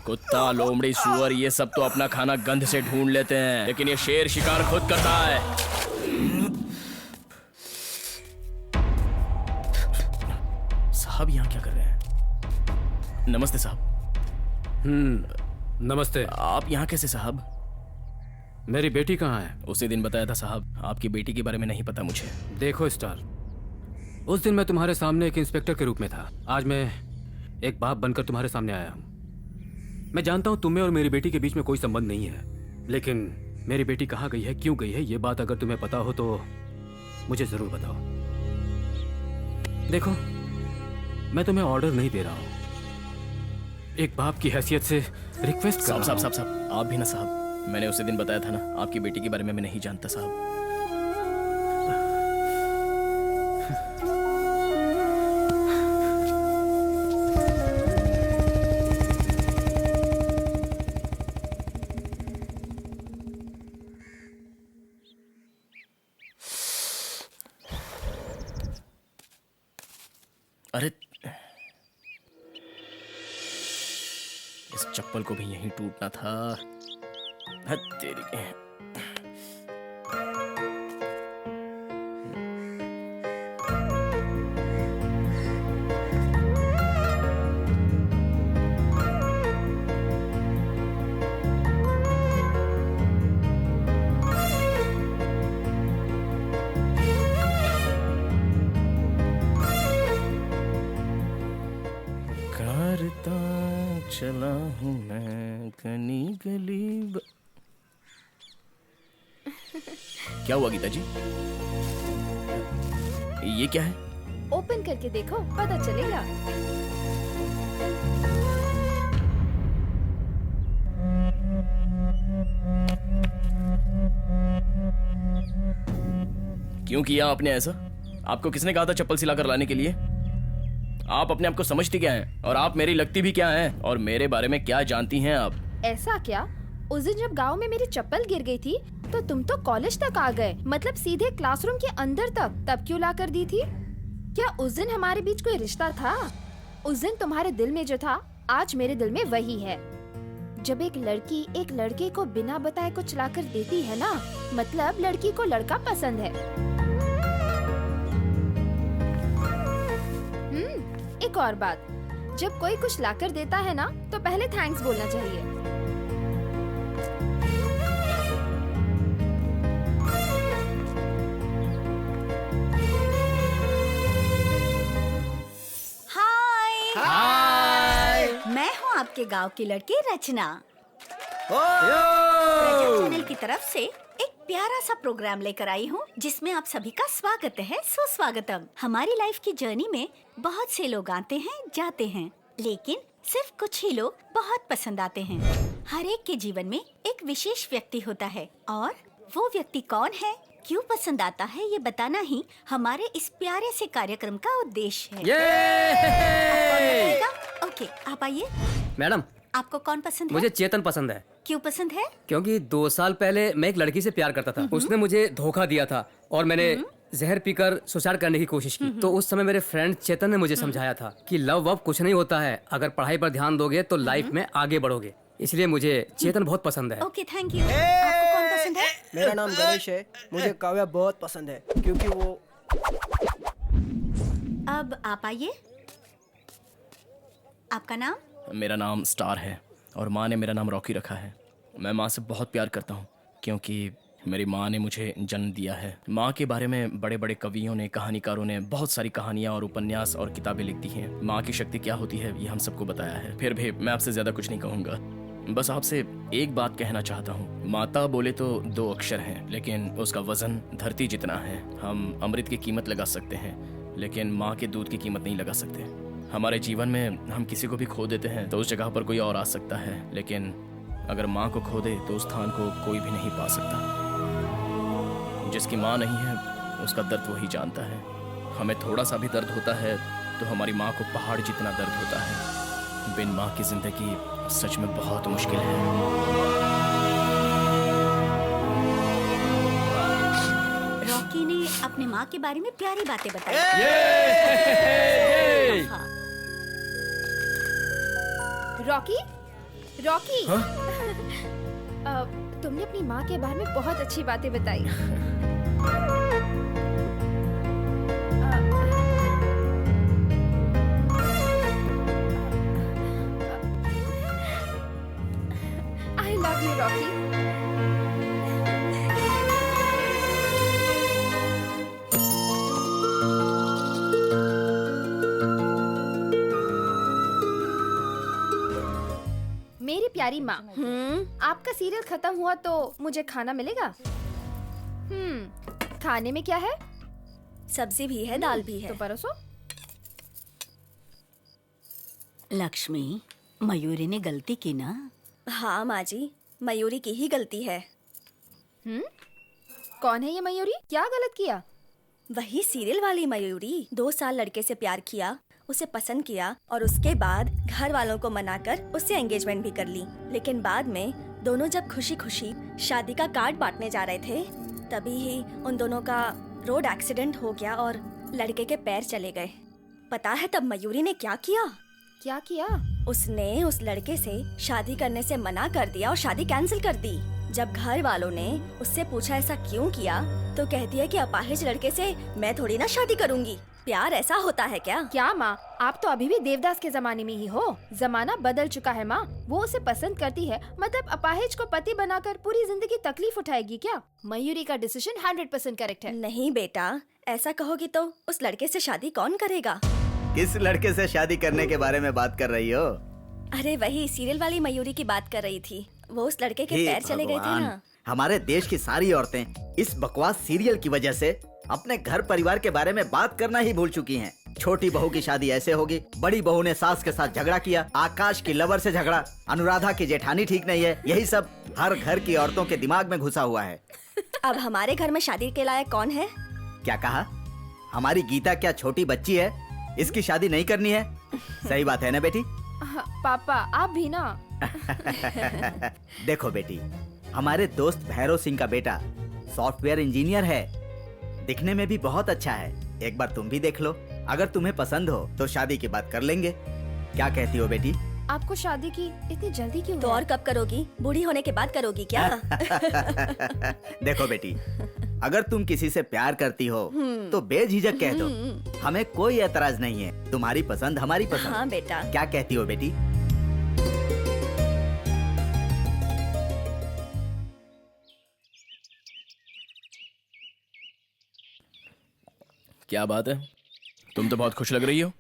कुत्ता, लोमड़ी, सुअर ये सब तो अपना खाना गंध से ढूंढ लेते हैं, लेकिन ये शेर शिकार खुद करता है। साहब यहाँ क्या कर रहे हैं? नमस्ते साहब। नमस्ते। आप यहाँ कैसे साहब? मेरी बेटी कहाँ है? उसी दिन बताया था साहब, आपकी बेटी के बारे में नहीं पता मुझे। देखो स्टार, उस दिन मैं तुम्हारे सामने एक इंस्पेक्टर के रूप में था, आज मैं एक बाप बनकर तुम्हारे सामने आया हूँ। मैं जानता हूँ तुम्हें और मेरी बेटी के बीच में कोई संबंध नहीं है, लेकिन मेरी बेटी कहाँ गई है, क्यों गई है, ये बात अगर तुम्हें पता हो तो मुझे जरूर बताओ। देखो, मैं तुम्हें ऑर्डर नहीं दे रहा हूँ, एक बाप की हैसियत से रिक्वेस्ट कर रहा हूँ। साहब आप भी ना साहब, मैंने उसी दिन बताया था ना, आपकी बेटी के बारे में मैं नहीं जानता साहब। अरे इस चप्पल को भी यहीं टूटना था। हद तेरी के। चला हूँ मैं घनी गली क्या हुआ गीता जी? ये क्या है? ओपन करके देखो, पता चलेगा। क्यों किया आपने ऐसा? आपको किसने कहा था चप्पल सिला कर लाने के लिए? आप अपने आप को समझती क्या हैं? और आप मेरी लगती भी क्या हैं? और मेरे बारे में क्या जानती हैं आप? ऐसा क्या? उस दिन जब गांव में मेरी चप्पल गिर गई थी तो तुम तो कॉलेज तक आ गए, मतलब सीधे क्लासरूम के अंदर तक। तब क्यों ला कर दी थी? क्या उस दिन हमारे बीच कोई रिश्ता था? उस दिन तुम्हारे दिल में जो था, आज मेरे दिल में वही है। जब एक लड़की एक लड़के को बिना बताए कुछ ला कर देती है ना, मतलब लड़की को लड़का पसंद है। एक और बात, जब कोई कुछ ला कर देता है ना, तो पहले थैंक्स बोलना चाहिए। मैं हूँ आपके गांव की लड़की रचना। रचना चैनल की तरफ से एक प्यारा सा प्रोग्राम लेकर आई हूँ जिसमें आप सभी का स्वागत है, सुस्वागतम। हमारी लाइफ की जर्नी में बहुत से लोग आते हैं, जाते हैं, लेकिन सिर्फ कुछ ही लोग बहुत पसंद आते हैं। हर एक के जीवन में एक विशेष व्यक्ति होता है और वो व्यक्ति कौन है, क्यों पसंद आता है, ये बताना ही हमारे इस प्यारे से कार्यक्रम का उद्देश्य है। ओके, आप आइए। मैडम, आपको कौन पसंद है? मुझे चेतन पसंद है। क्यों पसंद है? क्योंकि 2 साल पहले मैं एक लड़की से प्यार करता था। उसने मुझे धोखा दिया था और मैंने जहर पीकर सुसाइड करने की कोशिश की। तो उस समय मेरे फ्रेंड चेतन ने मुझे समझाया था कि लव वव कुछ नहीं होता है, अगर पढ़ाई पर ध्यान दोगे तो लाइफ में आगे बढ़ोगे। इसलिए मुझे चेतन बहुत पसंद है। Okay, thank you. आपको कौन पसंद है? मेरा नाम गणेश है। मुझे काव्या बहुत पसंद है क्योंकि वो। अब आप आइए। आपका नाम? मेरा नाम स्टार है और माँ ने मेरा नाम रॉकी रखा है। मैं माँ से बहुत प्यार करता हूँ क्योंकि मेरी माँ ने मुझे जन्म दिया है। माँ के बारे में बड़े बड़े कवियों ने, कहानीकारों ने बहुत सारी कहानियाँ और उपन्यास और किताबें लिख दी हैं। माँ की शक्ति क्या होती है ये हम सबको बताया है। फिर भी मैं आपसे ज़्यादा कुछ नहीं कहूँगा, बस आपसे एक बात कहना चाहता हूँ। माता बोले तो 2 अक्षर हैं, लेकिन उसका वजन धरती जितना है। हम अमृत की कीमत लगा सकते हैं, लेकिन माँ के दूध की कीमत नहीं लगा सकते। हमारे जीवन में हम किसी को भी खो देते हैं तो उस जगह पर कोई और आ सकता है, लेकिन अगर माँ को खो दे तो उस स्थान को कोई भी नहीं पा सकता। जिसकी माँ नहीं है उसका दर्द वही जानता है। हमें थोड़ा सा भी दर्द होता है तो हमारी माँ को पहाड़ जितना दर्द होता है। बिन माँ की जिंदगी सच में बहुत मुश्किल है। रॉकी ने अपने माँ के बारे में प्यारी बातें बताई। हाँ। रॉकी, रॉकी, तुमने अपनी माँ के बारे में बहुत अच्छी बातें बताई। I love you, Rocky. मेरी प्यारी माँ, आपका सीरियल खत्म हुआ तो मुझे खाना मिलेगा? खाने में क्या है? सब्जी भी है, दाल भी है। तो परोसो। लक्ष्मी, मयूरी ने गलती की ना? हाँ माँ जी, मयूरी की ही गलती है। कौन है ये मयूरी? क्या गलत किया? वही सीरियल वाली मयूरी। 2 साल लड़के से प्यार किया, उसे पसंद किया और उसके बाद घर वालों को मनाकर उससे एंगेजमेंट भी कर ली। लेकिन बाद में दोनों जब खुशी खुशी शादी का कार्ड बांटने जा रहे थे, तभी ही उन दोनों का रोड एक्सीडेंट हो गया और लड़के के पैर चले गए। पता है तब मयूरी ने क्या किया? क्या किया? उसने उस लड़के से शादी करने से मना कर दिया और शादी कैंसिल कर दी। जब घर वालों ने उससे पूछा ऐसा क्यों किया, तो कहती है कि अपाहिज लड़के से मैं थोड़ी ना शादी करूंगी। प्यार ऐसा होता है क्या? क्या माँ, आप तो अभी भी देवदास के जमाने में ही हो। जमाना बदल चुका है माँ। वो उसे पसंद करती है, मतलब अपाहिज को पति बनाकर पूरी जिंदगी तकलीफ उठाएगी क्या? मयूरी का डिसीजन 100% करेक्ट है। नहीं बेटा, ऐसा कहोगी तो उस लड़के से शादी कौन करेगा? किस लड़के से शादी करने के बारे में बात कर रही हो? अरे वही सीरियल वाली मयूरी की बात कर रही थी। वो उस लड़के के पैर चले गए थे ना। हमारे देश की सारी औरतें इस बकवास सीरियल की वजह से अपने घर परिवार के बारे में बात करना ही भूल चुकी हैं। छोटी बहू की शादी ऐसे होगी, बड़ी बहू ने सास के साथ झगड़ा किया, आकाश की लवर से झगड़ा, अनुराधा की जेठानी ठीक नहीं है। यही सब हर घर की औरतों के दिमाग में घुसा हुआ है। अब हमारे घर में शादी के लायक कौन है? क्या कहा? हमारी गीता क्या छोटी बच्ची है? इसकी शादी नहीं करनी है? सही बात है ना बेटी? पापा, आप भी ना देखो बेटी, हमारे दोस्त भैरव सिंह का बेटा सॉफ्टवेयर इंजीनियर है, दिखने में भी बहुत अच्छा है। एक बार तुम भी देख लो, अगर तुम्हें पसंद हो तो शादी की बात कर लेंगे। क्या कहती हो बेटी? आपको शादी की इतनी जल्दी क्यों तो है? और कब करोगी? बूढ़ी होने के बाद करोगी क्या? देखो बेटी, अगर तुम किसी से प्यार करती हो तो बेझिझक कह दो, हमें कोई एतराज नहीं है। तुम्हारी पसंद हमारी पसंद। हाँ बेटा। क्या कहती हो बेटी? क्या बात है, तुम तो बहुत खुश लग रही हो।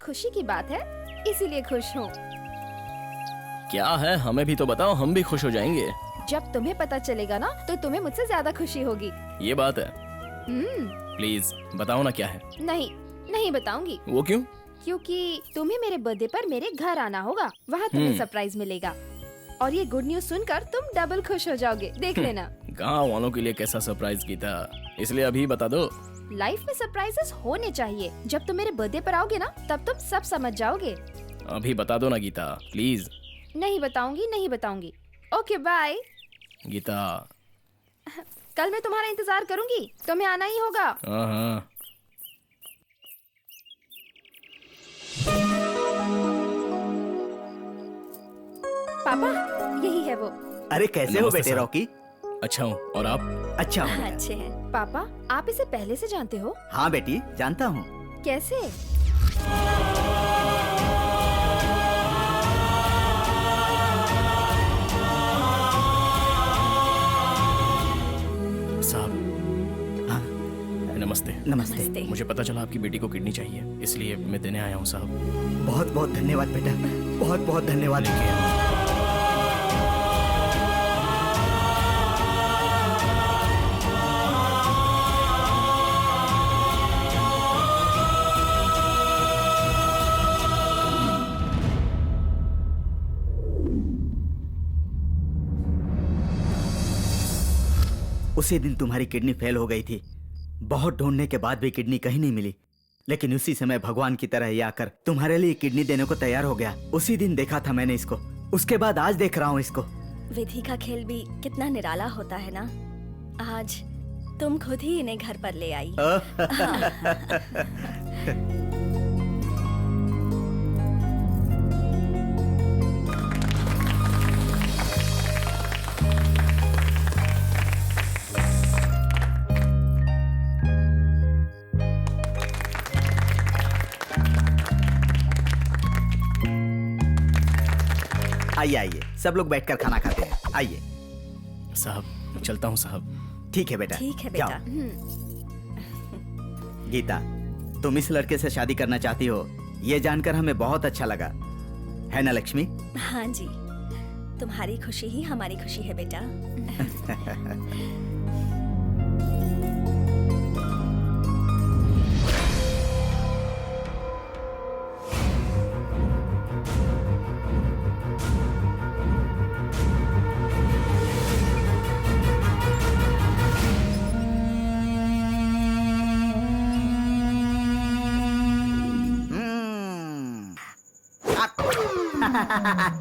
खुशी की बात है, इसीलिए खुश हूँ। क्या है, हमें भी तो बताओ, हम भी खुश हो जाएंगे। जब तुम्हें पता चलेगा ना तो तुम्हें मुझसे ज्यादा खुशी होगी। ये बात है। हम्म, प्लीज बताओ ना क्या है। नहीं बताऊंगी। वो क्यों? क्योंकि तुम्हें मेरे बर्थडे पर मेरे घर आना होगा, वहाँ तुम्हें सरप्राइज मिलेगा और ये गुड न्यूज सुनकर तुम डबल खुश हो जाओगे, देख लेना। गाँव वालों के लिए कैसा सरप्राइज की था, इसलिए अभी बता दो। लाइफ में सरप्राइजेस होने चाहिए। जब तुम मेरे बर्थडे पर आओगे ना तब तुम सब समझ जाओगे। अभी बता दो ना गीता, प्लीज। नहीं बताऊंगी। Okay bye. गीता। कल मैं तुम्हारा इंतजार करूंगी, तुम्हें आना ही होगा। हाँ। पापा यही है वो। अरे कैसे हो बेटे रॉकी? अच्छा हूँ, और आप? अच्छा हूँ। अच्छे हैं। पापा आप इसे पहले से जानते हो? हाँ बेटी, जानता हूँ। कैसे? साहब। हाँ। नमस्ते। नमस्ते। मुझे पता चला आपकी बेटी को किडनी चाहिए, इसलिए मैं देने आया हूँ साहब। बहुत बहुत धन्यवाद बेटा, बहुत बहुत धन्यवाद। उसी दिन तुम्हारी किडनी फेल हो गई थी। बहुत ढूंढने के बाद भी किडनी कहीं नहीं मिली, लेकिन उसी समय भगवान की तरह ये आकर तुम्हारे लिए किडनी देने को तैयार हो गया। उसी दिन देखा था मैंने इसको, उसके बाद आज देख रहा हूँ इसको। विधि का खेल भी कितना निराला होता है ना। आज तुम खुद ही इन्हें घर पर ले आई। आइए आइए, सब लोग बैठकर खाना खाते हैं। आइए साहब, चलता हूँ साहब। ठीक है बेटा। ठीक है बेटा। गीता, तुम इस लड़के से शादी करना चाहती हो, ये जानकर हमें बहुत अच्छा लगा, है ना लक्ष्मी? हाँ जी, तुम्हारी खुशी ही हमारी खुशी है बेटा।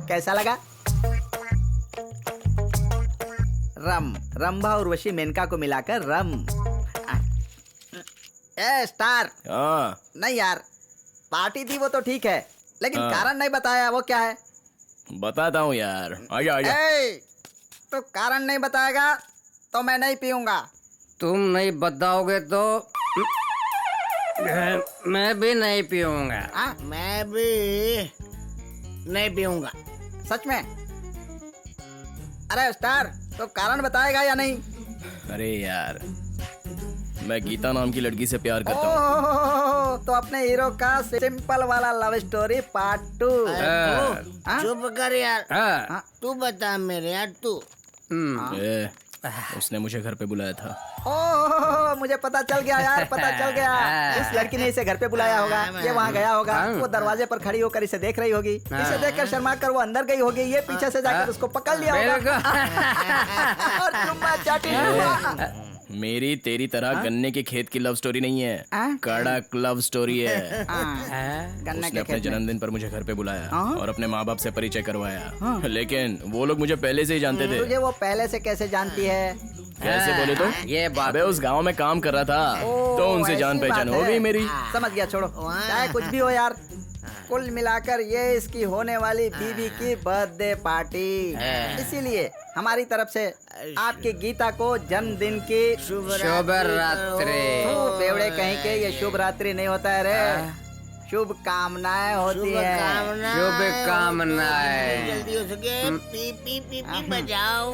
कैसा लगा? रंभा और वशी मेनका को मिलाकर रम। ए स्टार। नहीं यार, पार्टी थी वो तो ठीक है, लेकिन कारण नहीं बताया, वो क्या है? बताता हूँ यार, आजा आजा। तो कारण नहीं बताएगा तो मैं नहीं पीऊंगा। तुम नहीं बताओगे तो मैं भी नहीं पीऊंगा। मैं भी नहीं पीऊंगा। सच में? अरे स्टार, तो कारण बताएगा या नहीं? अरे यार, मैं गीता नाम की लड़की से प्यार करता हूँ। तो अपने हीरो का सिंपल वाला लव स्टोरी पार्ट 2। चुप कर यार। तू बता मेरे यार, तू। उसने मुझे घर पे बुलाया था। ओह, मुझे पता चल गया यार, पता चल गया। इस लड़की ने इसे घर पे बुलाया होगा, ये वहाँ गया होगा, वो दरवाजे पर खड़ी होकर इसे देख रही होगी, इसे देखकर शर्मा कर वो अंदर गई होगी, ये पीछे से जाकर उसको पकड़ लिया होगा और चुम्मा चाटी। मेरी तेरी तरह गन्ने के खेत की लव स्टोरी नहीं है, कड़क लव स्टोरी है। उसने अपने जन्मदिन पर मुझे घर पे बुलाया और अपने माँ बाप से परिचय करवाया, लेकिन वो लोग मुझे पहले से ही जानते थे। तुझे वो पहले से कैसे जानती है? कैसे बोले तो? ये बात अबे उस गांव में काम कर रहा था तो उनसे जान ऐसी पहचान बात हो है। गई मेरी। समझ गया, छोड़ो। चाहे कुछ भी हो यार, कुल मिलाकर ये इसकी होने वाली बीवी की बर्थडे पार्टी, इसीलिए हमारी तरफ से आपकी गीता को जन्मदिन की शुभ रात्रि। बेवड़े कहीं के ये शुभ रात्रि नहीं होता है रे, शुभ कामनाएं होती है। शुभ कामनाएं। जल्दी हो सके पी पी पी पी बजाओ।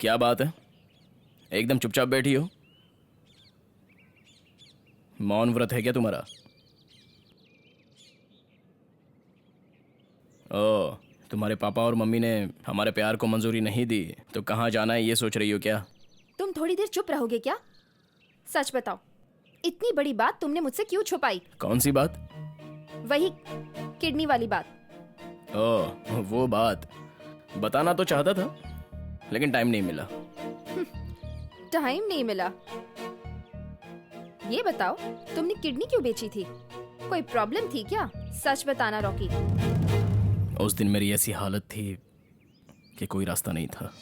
क्या बात है, एकदम चुपचाप बैठी हो? मौन व्रत है क्या तुम्हारा? ओ, तुम्हारे पापा और मम्मी ने हमारे प्यार को मंजूरी नहीं दी तो कहाँ जाना है ये सोच रही हो क्या? तुम थोड़ी देर चुप रहोगे क्या? सच बताओ, इतनी बड़ी बात तुमने मुझसे क्यों छुपाई? कौन सी बात? वही किडनी वाली बात। ओ, वो बात बताना तो चाहता था लेकिन टाइम नहीं मिला। टाइम नहीं मिला? ये बताओ, तुमने किडनी क्यों बेची थी? कोई प्रॉब्लम थी क्या? सच बताना रॉकी। उस दिन मेरी ऐसी हालत थी कि कोई रास्ता नहीं था।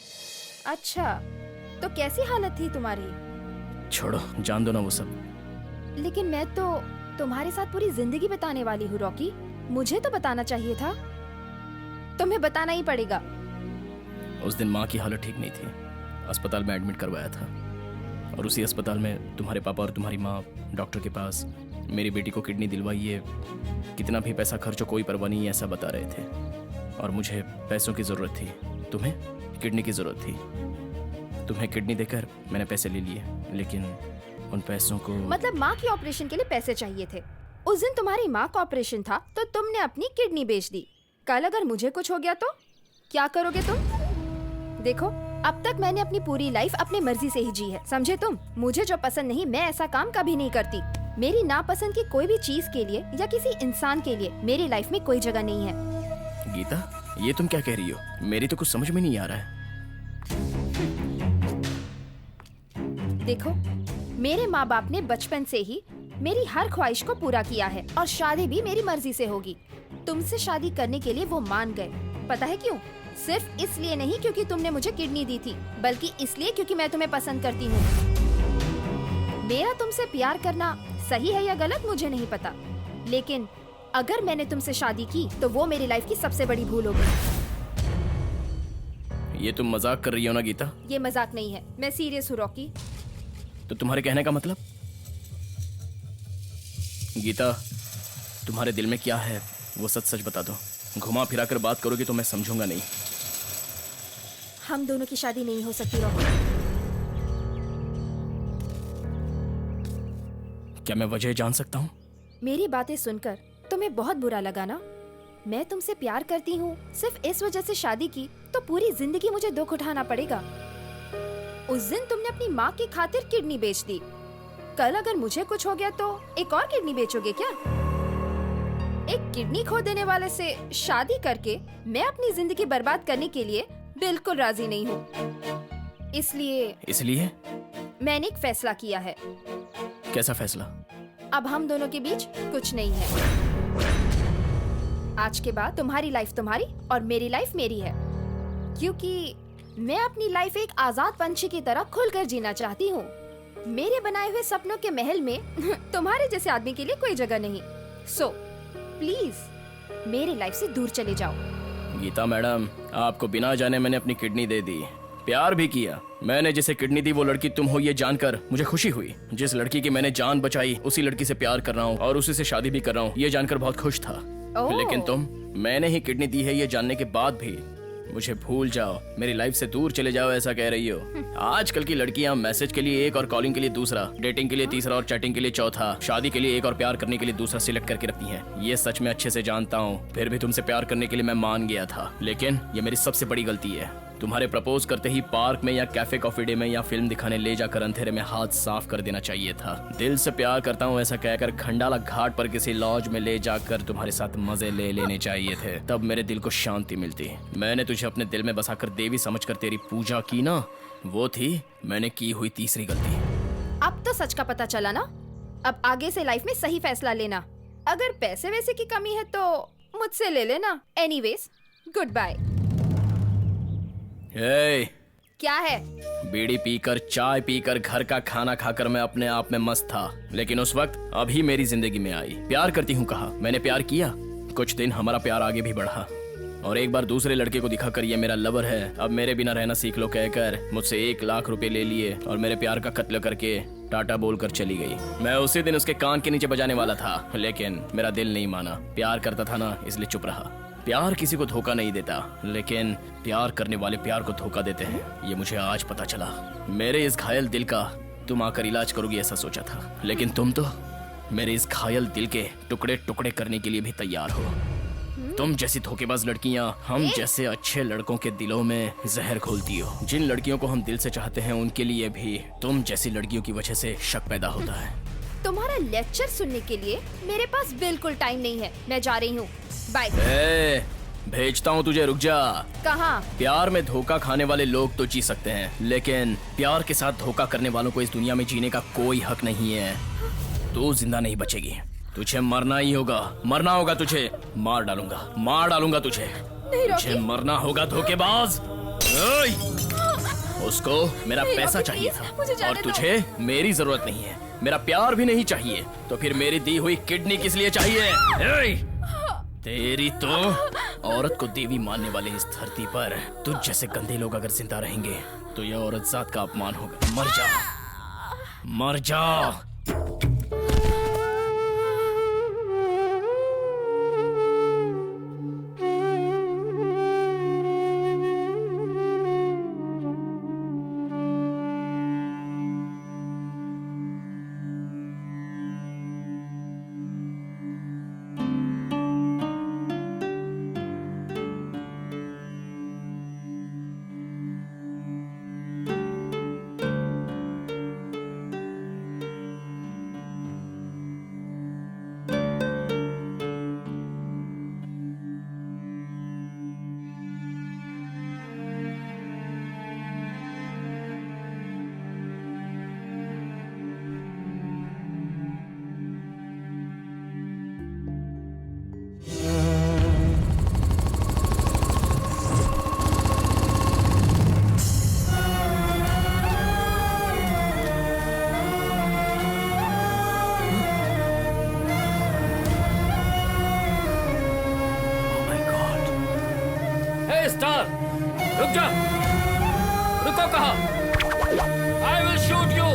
अच्छा, तो कैसी हालत थी तुम्हारी? छोड़ो, जान दो ना वो सब। लेकिन मैं तो तुम्हारे साथ पूरी जिंदगी बिताने वाली हूँ रॉकी, मुझे तो बताना चाहिए था। तुम्हें बताना ही पड़ेगा। उस दिन माँ की हालत ठीक नहीं थी, अस्पताल में एडमिट करवाया था और उसी अस्पताल में तुम्हारे पापा और तुम्हारी माँ डॉक्टर के पास मेरी बेटी को किडनी दिलवाइए, कितना भी पैसा खर्च हो कोई परवाह नहीं, ऐसा बता रहे थे। और मुझे पैसों की ज़रूरत थी, तुम्हें किडनी की ज़रूरत थी। तुम्हें किडनी देकर मैंने पैसे ले लिए, लेकिन उन पैसों को मतलब माँ की ऑपरेशन के लिए पैसे चाहिए थे। उस दिन तुम्हारी माँ का ऑपरेशन था तो तुमने अपनी किडनी बेच दी। कल अगर मुझे कुछ हो गया तो क्या करोगे तुम? देखो, अब तक मैंने अपनी पूरी लाइफ अपनी मर्जी से ही जी है, समझे तुम? मुझे जो पसंद नहीं मैं ऐसा काम कभी नहीं करती। मेरी नापसंद की कोई भी चीज के लिए या किसी इंसान के लिए मेरी लाइफ में कोई जगह नहीं है। गीता, ये तुम क्या कह रही हो? मेरी तो कुछ समझ में नहीं आ रहा है। देखो, मेरे माँ बाप ने बचपन से ही मेरी हर ख्वाहिश को पूरा किया है और शादी भी मेरी मर्जी से होगी। तुमसे शादी करने के लिए वो मान गए। पता है क्यों? सिर्फ इसलिए नहीं क्योंकि तुमने मुझे किडनी दी थी, बल्कि इसलिए क्योंकि मैं तुम्हें पसंद करती हूँ। मेरा तुमसे प्यार करना सही है या गलत मुझे नहीं पता, लेकिन अगर मैंने तुमसे शादी की तो वो मेरी लाइफ की सबसे बड़ी भूल होगी। ये तुम मजाक कर रही हो ना गीता? ये मजाक नहीं है, मैं सीरियस हूँ रॉकी। तो तुम्हारे कहने का मतलब? गीता, तुम्हारे दिल में क्या है वो सच सच बता दो। घुमा फिरा कर बात करोगी तो मैं समझूंगा नहीं। हम दोनों की शादी नहीं हो सकती रॉकी। क्या मैं वजह जान सकता हूँ? मेरी बातें सुनकर तुम्हें बहुत बुरा लगा ना? मैं तुमसे प्यार करती हूँ, सिर्फ इस वजह से शादी की तो पूरी जिंदगी मुझे दुख उठाना पड़ेगा। उस दिन तुमने अपनी माँ की खातिर किडनी बेच दी, कल अगर मुझे कुछ हो गया तो एक और किडनी बेचोगे क्या? एक किडनी खो देने वाले से शादी करके मैं अपनी जिंदगी बर्बाद करने के लिए बिल्कुल राजी नहीं हूँ। इसलिए मैंने एक फैसला किया है। कैसा फैसला? अब हम दोनों के बीच कुछ नहीं है। आज के बाद तुम्हारी लाइफ तुम्हारी और मेरी लाइफ मेरी है, क्योंकि मैं अपनी लाइफ एक आजाद पंछी की तरह खुलकर जीना चाहती हूँ। मेरे बनाए हुए सपनों के महल में तुम्हारे जैसे आदमी के लिए कोई जगह नहीं। सो प्लीज मेरी लाइफ से दूर चले जाओ। गीता मैडम, आपको बिना जाने मैंने अपनी किडनी दे दी, प्यार भी किया। मैंने जिसे किडनी दी वो लड़की तुम हो ये जानकर मुझे खुशी हुई। जिस लड़की की मैंने जान बचाई उसी लड़की से प्यार कर रहा हूँ और उसी से शादी भी कर रहा हूँ, ये जानकर बहुत खुश था। लेकिन तुम मैंने ही किडनी दी है ये जानने के बाद भी मुझे भूल जाओ, मेरी लाइफ से दूर चले जाओ ऐसा कह रही हो। आजकल की लड़कियां मैसेज के लिए एक और कॉलिंग के लिए दूसरा, डेटिंग के लिए तीसरा और चैटिंग के लिए चौथा, शादी के लिए एक और प्यार करने के लिए दूसरा सिलेक्ट करके रखती हैं। ये सच में अच्छे से जानता हूँ, फिर भी तुमसे प्यार करने के लिए मैं मान गया था, लेकिन ये मेरी सबसे बड़ी गलती है। तुम्हारे प्रपोज करते ही पार्क में या कैफे कॉफी डे में या फिल्म दिखाने ले जाकर अंधेरे में हाथ साफ कर देना चाहिए था। दिल से प्यार करता हूँ ऐसा कहकर खंडाला घाट पर किसी लॉज में ले जाकर तुम्हारे साथ मजे ले लेने चाहिए थे, तब मेरे दिल को शांति मिलती। मैंने तुझे अपने दिल में बसाकर देवी समझकर तेरी पूजा की ना, वो थी मैंने की हुई तीसरी गलती। अब तो सच का पता चला ना। अब आगे से लाइफ में सही फैसला लेना। अगर पैसे वैसे की कमी है तो मुझसे ले लेना। Anyways, goodbye. क्या है? बीड़ी पीकर, चाय पीकर, घर का खाना खाकर मैं अपने आप में मस्त था, लेकिन उस वक्त अभी मेरी जिंदगी में आई। प्यार करती हूँ कहा, मैंने प्यार किया। कुछ दिन हमारा प्यार आगे भी बढ़ा और एक बार दूसरे लड़के को दिखाकर ये मेरा लवर है, अब मेरे बिना रहना सीख लो कहकर मुझसे 1 लाख रुपए ले लिए और मेरे प्यार का कत्ल करके टाटा बोलकर चली गई। मैं उसी दिन उसके कान के नीचे बजाने वाला था, लेकिन मेरा दिल नहीं माना। प्यार करता था ना, इसलिए चुप रहा। प्यार किसी को धोखा नहीं देता, लेकिन प्यार करने वाले प्यार को धोखा देते हैं, ये मुझे आज पता चला। मेरे इस घायल दिल का तुम आकर इलाज करोगी ऐसा सोचा था, लेकिन तुम तो मेरे इस घायल दिल के टुकड़े टुकड़े करने के लिए भी तैयार हो। तुम जैसी धोखेबाज लड़कियां हम जैसे अच्छे लड़कों के दिलों में जहर घोलती हो। जिन लड़कियों को हम दिल से चाहते हैं उनके लिए भी तुम जैसी लड़कियों की वजह से शक पैदा होता है। तुम्हारा लेक्चर सुनने के लिए मेरे पास बिल्कुल टाइम नहीं है। मैं जा रही हूँ, बाय। भेजता हूँ तुझे, रुक जा। कहाँ? प्यार में धोखा खाने वाले लोग तो जी सकते हैं, लेकिन प्यार के साथ धोखा करने वालों को इस दुनिया में जीने का कोई हक नहीं है। तू जिंदा नहीं बचेगी, तुझे मरना ही होगा। मरना होगा तुझे, मार डालूंगा तुझे। तुझे मरना होगा धोखेबाज। उसको मेरा पैसा चाहिए था और तुझे मेरी जरूरत नहीं है। मेरा प्यार भी नहीं चाहिए, तो फिर मेरी दी हुई किडनी किस लिए चाहिए? तेरी तो औरत को देवी मानने वाले इस धरती पर तुझ जैसे गंदे लोग अगर जिंदा रहेंगे तो यह औरत जात का अपमान होगा। मर जा, मर जा। स्टार, रुक जा। रुको कहा। I will shoot you.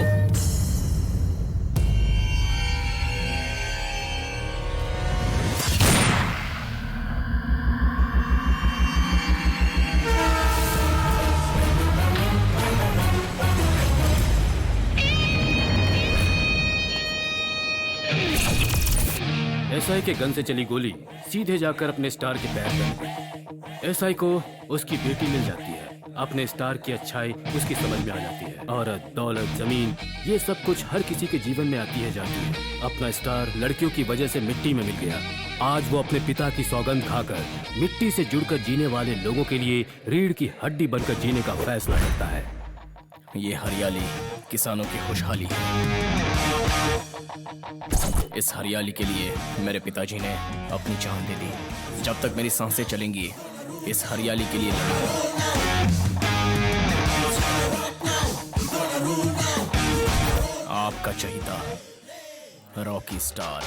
SI के गन से चली गोली सीधे जाकर अपने स्टार के पैर पर लगी। एसआई को उसकी बेटी मिल जाती है। अपने स्टार की अच्छाई उसकी समझ में आ जाती है। औरत, दौलत, जमीन, ये सब कुछ हर किसी के जीवन में आती है जाती है। अपना स्टार लड़कियों की वजह से मिट्टी में मिल गया। आज वो अपने पिता की सौगंध खाकर मिट्टी से जुड़कर जीने वाले लोगों के लिए रीढ़ की हड्डी बनकर जीने का फैसला करता है। ये हरियाली किसानों की खुशहाली है। इस हरियाली के लिए मेरे पिताजी ने अपनी जान दे दी। जब तक मेरी सांसें चलेंगी इस हरियाली के लिए आपका चहीता रॉकी स्टार।